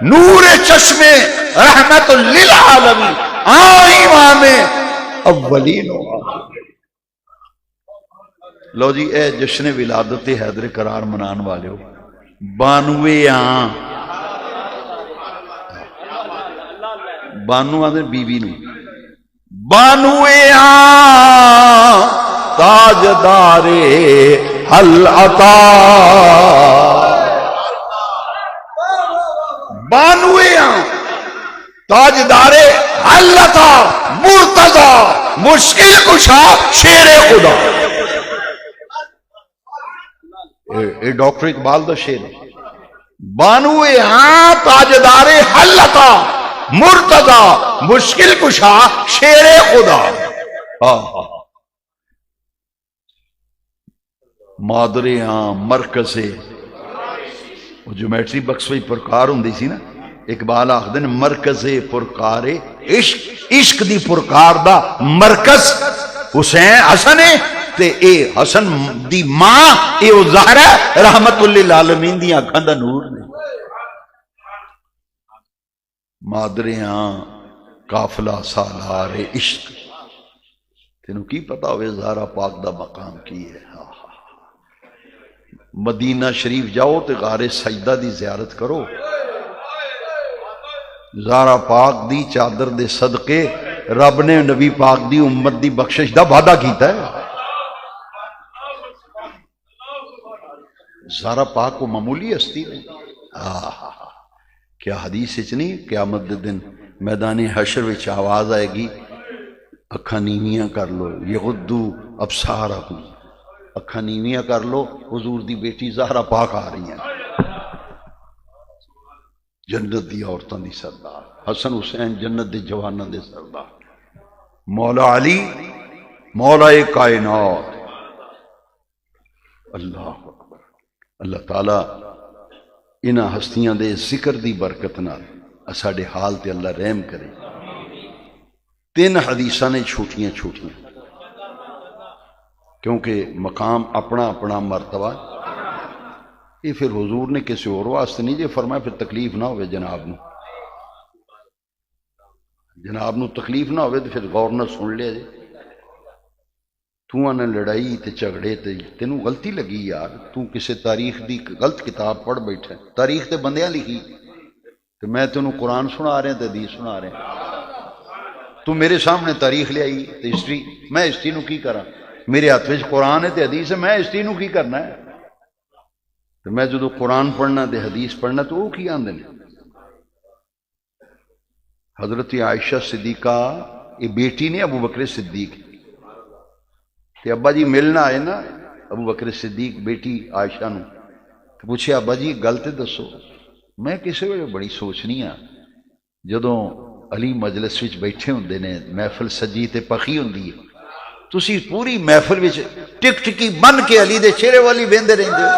نور چشمے رحمت للعالمین، امام اولین و آخرین. لو جی اے جشن ولادت حیدر قرار منان والے ہو، 92 بانو آدھے بی بی نو، 92 تاجدار حل عطا، 92 تاجدار حل عطا، مرتضی مشکل کشا شیر خدا. اے ڈاکٹر اقبال دا شیر، 92 تاجدار حل عطا، مرتضی مشکل کشا شیر خدا. مادر مرکز جومیٹری بکس وچ پرکار ہوندی سی نا، اقبال آخدے نے مرکز پرکار عشق، عشق دی پرکار دا مرکز حسین حسن ہے، تے اے حسن دی ماں اے او زہرا رحمت للعالمین دی اکھاں دا نور نے. مادریاں قافلہ سالار عشق، تینوں کی پتا ہوئے زہرا پاک دا مقام کی ہے. مدینہ شریف جاؤ تے غار سجدہ دی زیارت کرو، زہرا پاک دی چادر دے صدقے رب نے نبی پاک دی امت دی بخشش دا وعدہ کیتا ہے. زہرا پاک کو معمولی ہستی نہیں. کیا حدیث اچ نہیں، قیامت دے دن میدان حشر وچ آواز آئے گی، اکھاں نیویاں کر لو، یغضوا ابصارہم، اکھاں نیویاں کر لو، حضور دی بیٹی زہرا پاک آ رہی ہیں، جنت دی عورتاں دی سردار، حسن حسین جنت دے جواناں دے سردار، مولا علی مولا کائنات. اللہ اکبر. اللہ تعالی انہاں ہستیاں دے ذکر دی برکت نال ساڈے حال تے اللہ رحم کرے. 3 حدیثاں نے چھوٹیاں چھوٹیاں، کیونکہ مقام اپنا اپنا مرتبہ، یہ پھر حضور نے کسی اور واسطے نہیں جی فرمایا، پھر تکلیف نہ ہوئے جناب نو تکلیف نہ ہوئے تو پھر غور نہ سن لیا جی. تو نے لڑائی تے جھگڑے تے تینوں غلطی لگی یار، تو کسے تاریخ دی غلط کتاب پڑھ بیٹھا، تاریخ تے بندیاں لکھی، تو میں تینوں قرآن سنا رہے ہیں تے حدیث سنا رہے ہیں. تو میرے سامنے تاریخ لے آئی تے ہسٹری، میں ہسٹری نو کی کراں؟ میرے ہاتھ وچ قرآن ہے تے حدیث ہے، میں ہسٹری نو کی کرنا ہے؟ تو میں جدو قرآن پڑھنا تے حدیث پڑھنا تو وہ کی آندے نے. حضرت عائشہ صدیقہ یہ بیٹی نے ابو بکر صدیق، تے ابا جی ملنا آئے نا ابو بکر صدیق بیٹی عائشہ نو، تو پوچھے ابا جی گل تے دسو. میں کسی ویلے بڑی سوچنی ہاں، جدوں علی مجلس وچ بیٹھے ہوندے نے، محفل سجی تے پخی ہوندی ہے، تسی پوری محفل وچ ٹک ٹکی بن کے علی دے چہرے والی ویندے رہندے ہو.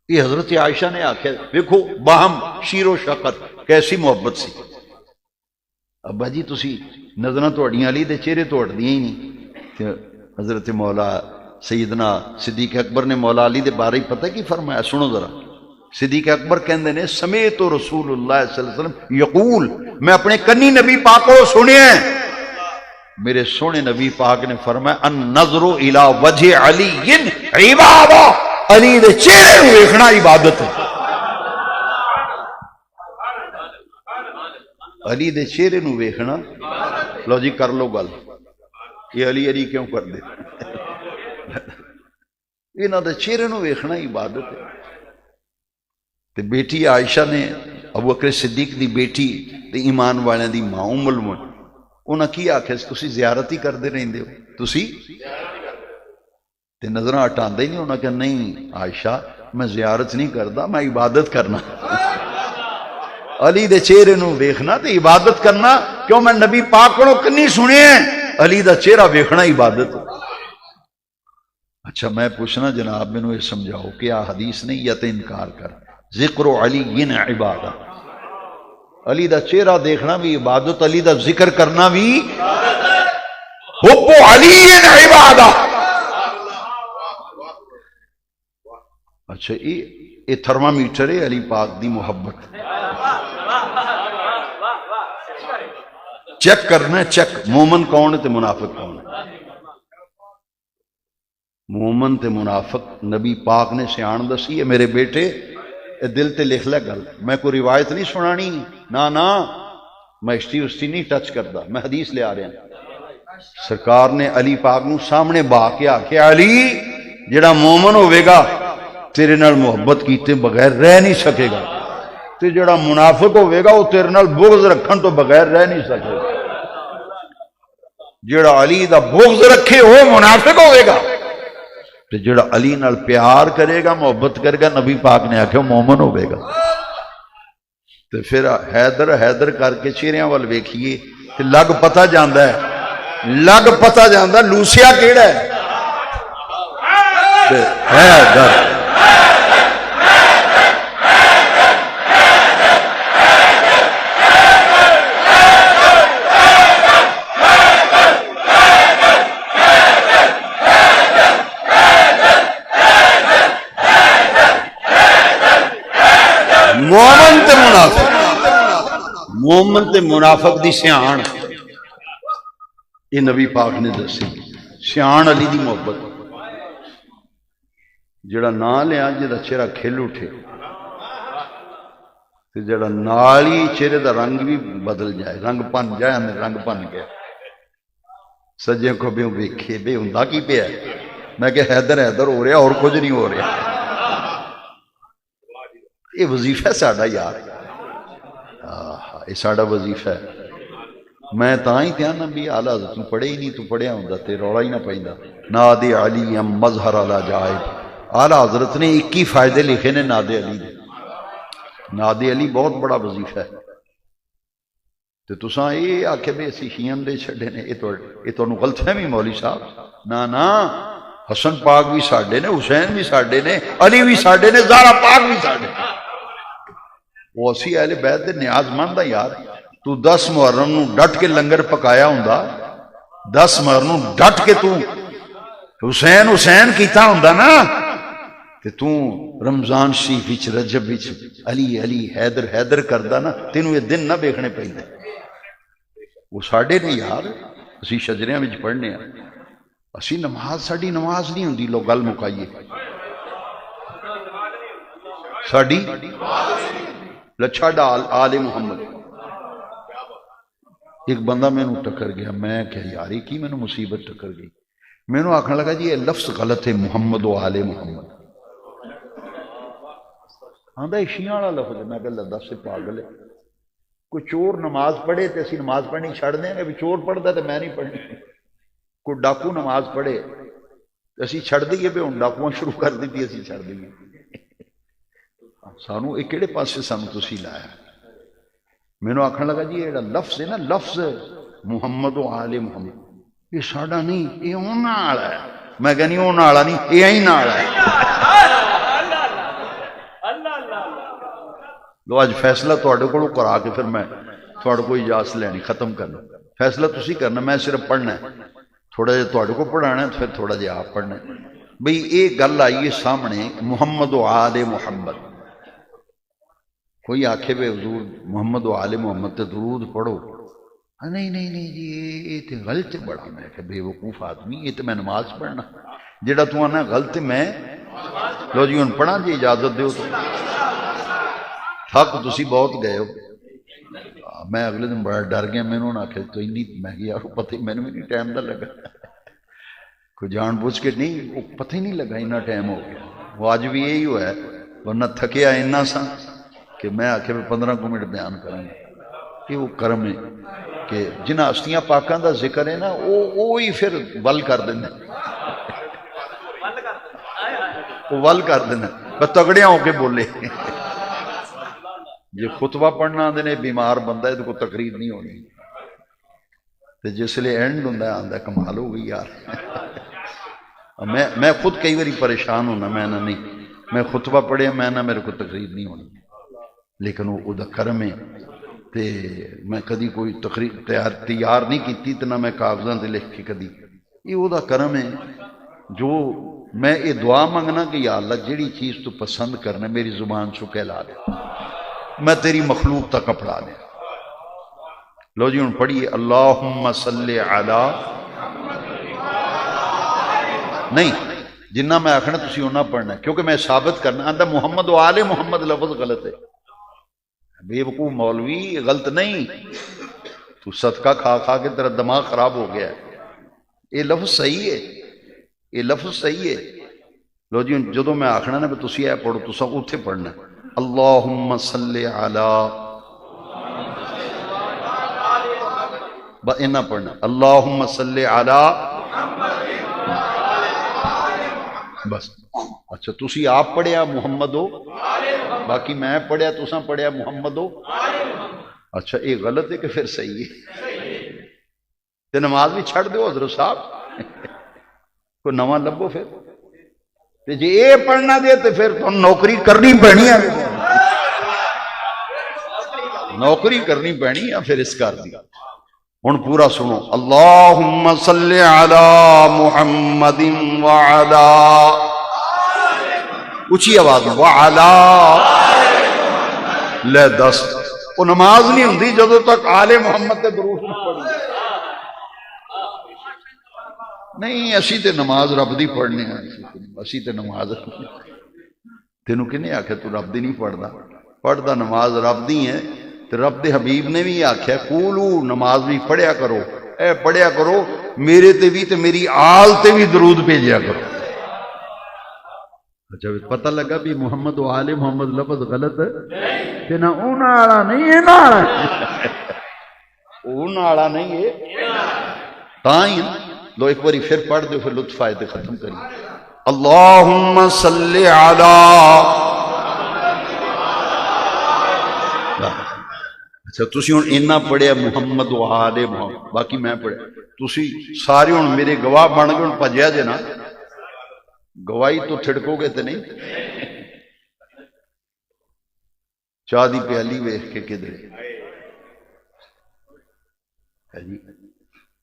یہ حضرت عائشہ نے آخیا دیکھو باہم شیر و شفقت کیسی محبت سی. ابا جی تسی نظراں تہاڈیاں علی دے چہرے تو ہٹدیاں ہی نہیں. حضرت مولا سیدنا صدیق اکبر نے مولا علی دے بارے پتہ کی فرمایا؟ سنو ذرا. صدیق اکبر کہندے نے سمیت رسول اللہ صلی اللہ علیہ وسلم یقول، میں اپنے کنی نبی پاک کو سنیا ہے، میرے سونے نبی پاک نے فرمایا ان نظر الی وجہ علی عبادہ، علی دے چہرے نو ویکھنا عبادت ہے. علی دے چہرے نو ویکھنا، لو جی کر لو گل، یہ علی علی کیوں کر دے؟ انہاں دے چہرے نو ویکھنا عبادت ہے. تے بیٹی عائشہ نے ابو بکر صدیق دی بیٹی تے ایمان والے دی ماں ام المؤمنین، انہاں کی آکھیا تسی زیارت ہی کردے رہندے ہو، تسی تے نظراں ہٹاندے نہیں؟ انہاں کہ نہیں عائشہ میں زیارت نہیں کردا، میں عبادت کرنا. علی دے چہرے نو ویکھنا تے عبادت کرنا، کیوں میں نبی پاک کو کنی سنے علی دا چہرہ ویکھنا عبادت. اچھا میں پوچھنا جناب مینوں یہ سمجھاؤ کہ آ حدیث نہیں یا تے انکار کر؟ ذکر علی عبادہ، علی دا چہرہ دیکھنا بھی عبادت، علی دا ذکر کرنا بھی حب علی عبادہ۔ اچھا یہ تھرمامیٹر ہے علی پاک دی محبت، چیک کرنا ہے، چیک مومن کون ہے تے منافق کون ہے۔ مومن تے منافق نبی پاک نے سیان دسی ہے میرے بیٹے، اے دل تے لکھ لے گل، میں کوئی روایت نہیں سنانی، نا میں ہسٹری نہیں ٹچ کرتا، میں حدیث لے آ رہا ہوں۔ سرکار نے علی پاک نو سامنے با کے آکھیا علی جڑا مومن ہوئے گا تیرے نال محبت کیتے بغیر رہ نہیں سکے گا، تے جڑا منافق ہوئے گا وہ تیرے نال بغض رکھن تو بغیر رہ نہیں سکے گا۔ جڑا علی دا بغض رکھے وہ منافق ہوئے گا، تے جڑا علی نال پیار کرے گا محبت کرے گا، نبی پاک نے آکھیا مومن ہوئے گا۔ تے پھر حیدر حیدر کر کے چہریاں وال ویکھیے تے لگ پتہ جاندا ہے، لگ پتہ جاندا لوسیا کیڑا ہے، تے حیدر۔ مومن تے منافق دی سیان یہ نبی پاک نے دسی، سیان علی دی محبت، جڑا نا لیا جڑا چہرہ کھل اٹھے تے جڑا نال ہی چہرے دا رنگ بھی بدل جائے، رنگ پن جائے، ہمیں رنگ پن گیا، سجے کو بھی ویکھے بے ہوندا کی پیا ہے، میں کہ حیدر حیدر ہو رہا اور کچھ نہیں ہو رہا۔ یہ وظیفہ ہے ساڈا یار، یہ ساڈا وظیفہ ہے۔ میں تاں ہی تھیا نا بھی اعلیٰ حضرت تو پڑھے ہی نہیں، تو پڑھیا ہوندا تے رولا ہی نہ پیندا۔ ناد علی مظہر علی جائب، اعلیٰ حضرت نے 21 فائدے لکھے نے ناد علی دے۔ ناد علی بہت بڑا وظیفہ ہے۔ تے تساں یہ آکھے بھی اسی شیعن دے چھڈے نے، یہ تانوں غلط فہمی مولوی صاحب، نا حسن پاک بھی ساڈے نے، حسین بھی ساڈے نے، علی بھی ساڈے نے، زہرا پاک بھی ساڈے نے۔ وہ اسی اہل بیت دے نیاز مند ہے یار۔ تو 10 محرم نو ڈٹ کے لنگر پکایا ہوندا، 10 محرم نو ڈٹ کے تو حسین حسین کیتا ہوندا نا، تے تو رمضان شریف وچ رجب وچ علی علی حیدر حیدر کردا نا، تینوں یہ دن نہ ویکھنے پیندے۔ وہ ساڈے نے یار، اسی شجریاں وچ پڑھنے ہیں، اسی نماز ساڈی نماز نہیں ہوندی، لوگ گل مکائیے ساڈی لچھا ڈال آل محمد۔ ایک بندہ میں نو ٹکر گیا، میں کہ یار کی میں نو مصیبت ٹکر گئی، میں نو آکھنے لگا جی یہ لفظ غلط ہے، محمد و آل محمد۔ آندا یہ شیعہ والا لفظ ہے، میں کہ اللہ دس سے پاگل ہے، کوئی چور نماز پڑھے تے اسی نماز پڑھنی چھڑ دیں گے، بھی چور پڑھدا تے میں نہیں پڑھنی، کوئی ڈاکو نماز پڑھے اسی چھڑ دئیے، بھی ہن ڈاکواں شروع کر دیتی اسی چھڑ دئیے۔ سانو ایک کیڑے پاسے سانو تسی لایا؟ میں نو آکھن لگا جی یہ لفظ ہے نا، لفظ محمد و آل محمد، یہ ساڈا نہیں، یہ انہاں والا ہے۔ میں کہنی انہاں والا نہیں، یہ ہی نہ والا ہے۔ لو اج فیصلہ تواڈے کولوں کرا کے پھر میں تواڈے کو اجازت لینی، ختم کرنا، فیصلہ تسی کرنا، میں صرف پڑھنا ہے، تھوڑا جہا تواڈے کو پڑھانا ہے، پھر تھوڑا جہا آپ پڑھنا ہے۔ بھئی یہ گل آئی ہے سامنے، محمد و آل محمد، کوئی آکھے بے حضور محمد و آل محمد تے درود پڑھو، نہیں جی یہ تے غلط بڑا، میں کہ بے وقوف آدمی، یہ تے میں نماز پڑھنا، جڑا تو آنا غلط میں لو جی ہن پڑھا جی اجازت دیو تو۔ تھک تسی بہت گئے ہو، میں اگلے دن بڑا ڈر گیا، میں انہوں نے آکھے تو انی، میں کہ یار پتہ ہی میں نے بھی نہیں ٹائم دا لگا، کوئی جان بوجھ کے نہیں، وہ پتہ ہی نہیں لگا اتنا ٹائم ہو گیا۔ وہ آج بھی یہی ہوا ہے، ورنہ تھکیا اتنا سا کہ میں آکھے میں 15 منٹ بیان کروں گا۔ یہ وہ کرم ہے کہ جنہ ہستیاں پاکاں دا ذکر ہے نا، وہ ہی پھر ول کر دینا، وہ ول کر دینا، بس تگڑیاں ہو کے بولے۔ جی خطبہ پڑھنا آدھے نے بیمار بندہ ہے تو کوئی تقریر نہیں ہونی، تو جس لئے اینڈ ہوں آدھا کمال ہو گئی یار۔ میں خود کئی باری پریشان ہونا، میں نہ نہیں میں خطبہ پڑھیا میں نہ میرے کو تقریر نہیں ہونی، لیکن وہ دا کرم ہے تے میں کدی کوئی تقریر تیار نہیں کیتی تے نہ میں کاغذاں تے لکھ کے کدی، یہ وہ دا کرم ہے جو میں یہ دعا منگنا کہ یا اللہ جیڑی چیز تو پسند کرنا میری زبان چو کہلا دے، میں تیری مخلوق تک اپڑا دے۔ لو جی ہن پڑھیے اللہم صلی علی، نہیں جنہ میں آکھنا تسی انہاں پڑھنا ہے، کیونکہ میں ثابت کرنا آندہ محمد و آل محمد لفظ غلط ہے، بے وقوع مولوی غلط نہیں، تو صدقہ کھا کھا کے تیرا دماغ خراب ہو گیا ہے، یہ لفظ صحیح ہے، یہ لفظ صحیح ہے۔ لو جی جدو میں آکھنا نا بھی تسی اے پڑھو تسا اتھے پڑھنا ہے اللہم صلی علی، انہاں پڑھنا اللہم صلی علی، بس اچھا تسی آپ پڑھیا محمد ہو، باقی میں پڑھیا تساں پڑھیا محمد ہو، اچھا یہ غلط ہے کہ پھر صحیح ہے؟ تے نماز بھی چھڑ دیو حضرت صاحب، کوئی نواں لبو پھر تے جے اے پڑھنا دے تے پھر تو نوکری کرنی پڑنی ہے، نوکری کرنی پڑنی ہے پھر اس کار دی۔ ہن پورا سنو اللہم صلی علی محمد وعلا، اچھی آواز وعلا، لے دس وہ نماز نہیں ہوندی جدو تک آل محمد تے درود نہ پڑھی، نہیں اسی تے نماز رب دی پڑھنے ہیں، اسی تے نماز تینوں کنے آکھے تو رب دی نہیں پڑھدا، پڑھدا نماز رب دی ہے، تے رب دے حبیب نے بھی آکھیا قولو نماز بھی پڑھیا کرو، اے پڑھیا کرو میرے تے بھی تے میری آل تے بھی درود بھیجیا کرو۔ اچھا پتہ لگا بھی محمد و آل محمد لفظ غلط ہے کہ نہ اون آڑا نہیں ہے، نہ آڑا اون آڑا نہیں ہے، تائیں لو ایک باری پھر پڑھ دو پھر لطف آئے تے ختم کریے اللہم صلی علی، اچھا تسی ہن اینا پڑھیا محمد و آل محمد، باقی میں پڑھیا تسی سارے ہن میرے گواہ بن گئے، ہن پجیا جے نا گواہی تو تھڑکو گے تے نہیں، چاہ دی پیالی ویکھ کے کدھر ہے جی،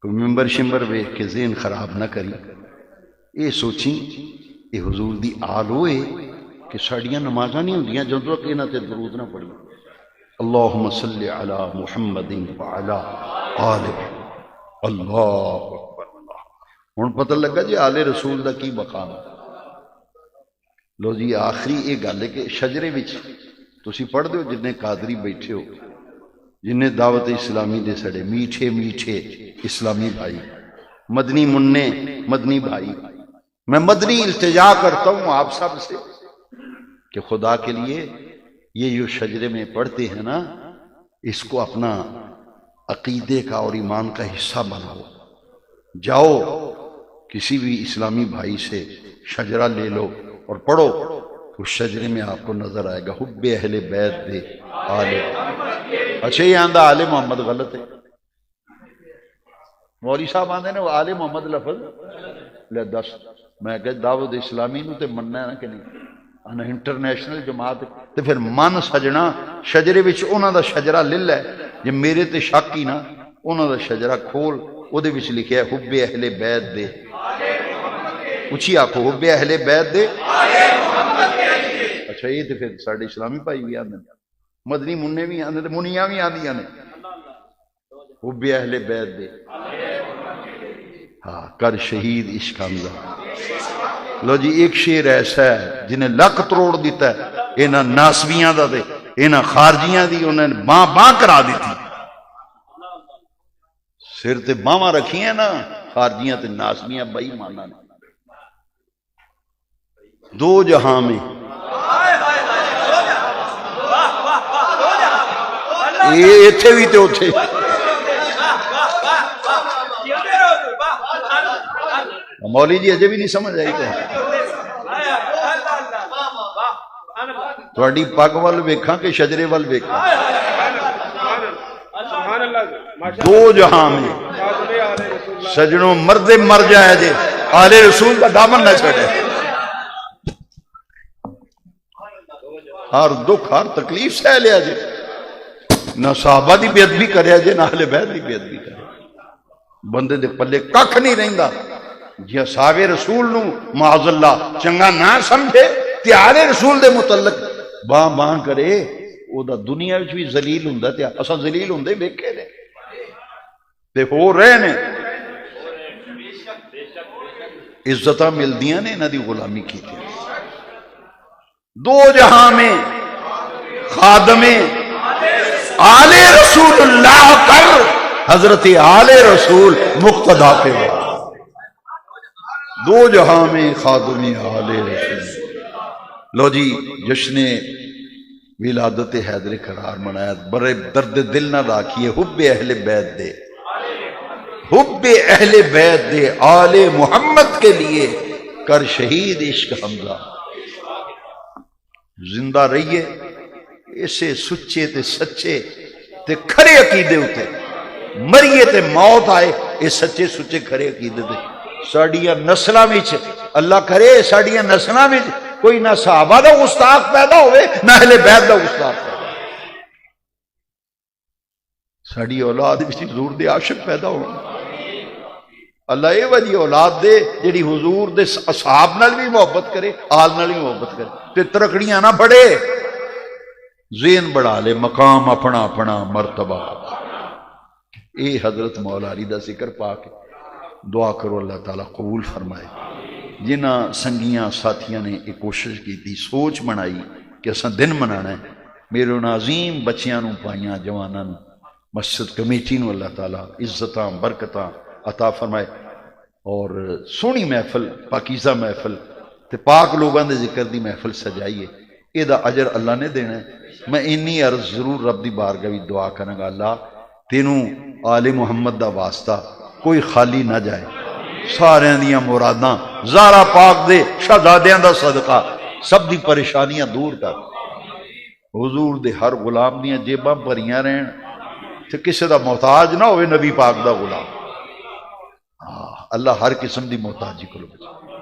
کوئی ممبر شمبر ویکھ کے ذہن خراب نہ کری، یہ سوچیں یہ حضور دی آل ہوئے کہ ساڑیاں نمازاں نہیں ہوندیاں جدوں تک انہاں تے درود نہ پڑھی، اللہم صلی علی محمد وعلی آل اللہ اکبر۔ ہن پتہ لگا جی آل رسول دا کی مقام ہے۔ لو جی آخری یہ گل ہے کہ شجرے وچ تسی پڑھ دیو جنہیں قادری بیٹھے ہو، جنہیں دعوت اسلامی دے سڑے میٹھے میٹھے اسلامی بھائی، مدنی منع مدنی بھائی، میں مدنی التجا کرتا ہوں آپ سب سے کہ خدا کے لیے یہ جو شجرے میں پڑھتے ہیں نا اس کو اپنا عقیدے کا اور ایمان کا حصہ بناؤ، جاؤ کسی بھی اسلامی بھائی سے شجرہ لے لو اور پڑھو، اس شجرے میں آپ کو نظر آئے گا حب اہل بیت دے آل، اچھا یہ آندہ آل محمد غلط ہے، مولوی صاحب آندے نے وہ آل محمد لفظ لے دس، میں کہ دعوت اسلامی نو تے مننا ہے نا کہ نہیں، انا انٹرنیشنل جماعت تے پھر من سجنا شجرے وچ انہاں دا شجرہ لے لے، جے میرے تے شک ہی نا انہاں دا شجرہ کھول او دے وچ لکھیا ہے حب اہل بیت دے، اچھی آکھو حب اہل بیت دے، اچھا یہ تے پھر ساڈے اسلامی بھائی بھی آندے مدنی منع بھی آندے تے منیاں بھی آندیاں نے حب اہل بیت دے، ہاں کر شہید عشق حمزہ۔ لو جی ایک شعر ایسا ہے جنہیں لک تروڑ دیتا ہے، انہاں ناسبیاں دا دے انہاں خارجیاں دی انہاں نے باں باں کرا دیتی، سر تے باواں رکھیاں نا خارجیاں تے ناسبیاں بئی مانا نے، دو جہاں میں یہ اتھے بھی تے اتھے، مولوی جی اجے بھی نہیں سمجھ آئی کہ تھوڑی پگ وال ویکھاں کہ شجرے وال ویکھاں، دو جہاں میں سجنوں مرد مر جائے جے آل رسول کا دامن نہ چھڑے، ہر دکھ ہر تکلیف سہ لیا جے، نہ صحابہ دی بے ادبی کریا جے، نہ اہل بیت دی بے ادبی کریا، بندے دے پلے ککھ نہیں رہندا۔ جی اصحاب رسول نو معاذ اللہ چنگا نہ سمجھے تے آل رسول دے متعلق باں باں کرے، او دا دنیا وچ بھی ذلیل ہوندا تے اساں ذلیل ہوندے ویکھے نے تے ہو رہے نے، عزتاں ملدیاں نے انہاں دی غلامی کیتی۔ دو جہاں میں خادم آل رسول اللہ کر حضرت آل رسول مقتدا پہ ہوا، دو جہاں میں خادم آل رسول۔ لو جی جشن ولادت حیدر قرار منایا، بڑے درد دل نہ راکھیے، حب اہل بیت دے، حب اہل بیت دے، آل محمد کے لیے کر شہید عشق حمزہ۔ زندہ رہیے اسے سچے تے سچے تے کھرے عقیدے ہوتے، مریے تے موت آئے اے سچے سچے کھرے عقیدے تے۔ ساڑیاں نسلاں وچ اللہ کرے ساڑیاں نسلاں وچ کوئی نہ صحابہ دا گستاخ پیدا ہوئے نہ اہل بیت دا گستاخ پیدا ہوئے، ساڑی اولاد وچ حضور دے عاشق پیدا ہو۔ اللہ اے وجہ اولاد دے جڑی حضور دے اصحاب نال بھی محبت کرے، آل نال بھی محبت کرے تے ترکڑیاں نہ بڑھے، ذہن بڑھا لے، مقام اپنا اپنا مرتبہ۔ اے حضرت مولا علی دا ذکر پا کے دعا کرو اللہ تعالیٰ قبول فرمائے۔ جنہ سنگیاں ساتھیاں نے ایک کوشش کی تھی، سوچ بنائی کہ اساں دن منانا ہے، میرے ان عظیم بچیاں نو پائیاں جواناں نو، مسجد کمیٹی نو اللہ تعالیٰ عزتاں برکتاں عطا فرمائے، اور سونی محفل پاکیزہ محفل تے پاک لوگاں دے ذکر دی محفل سجائیے، اے دا اجر اللہ نے دینا ہے۔ میں انی عرض ضرور رب دی بارگاہ وچ دعا کروں گا، اللہ تینوں آل محمد دا واسطہ کوئی خالی نہ جائے، سارے دیاں مراداں زہرا پاک دے شہزادیاں دا صدقہ سب دی پریشانیاں دور کر، حضور دے ہر غلام دیاں جیباں بھریاں رہن تے کسے دا محتاج نہ ہوئے، نبی پاک دا غلام۔ اللہ ہر قسم دی محتاجی کو لو۔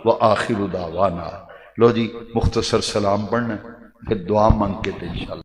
وآخر دعوانا، لو جی مختصر سلام پڑھنا پھر دعا مانگ کے تے انشاءاللہ۔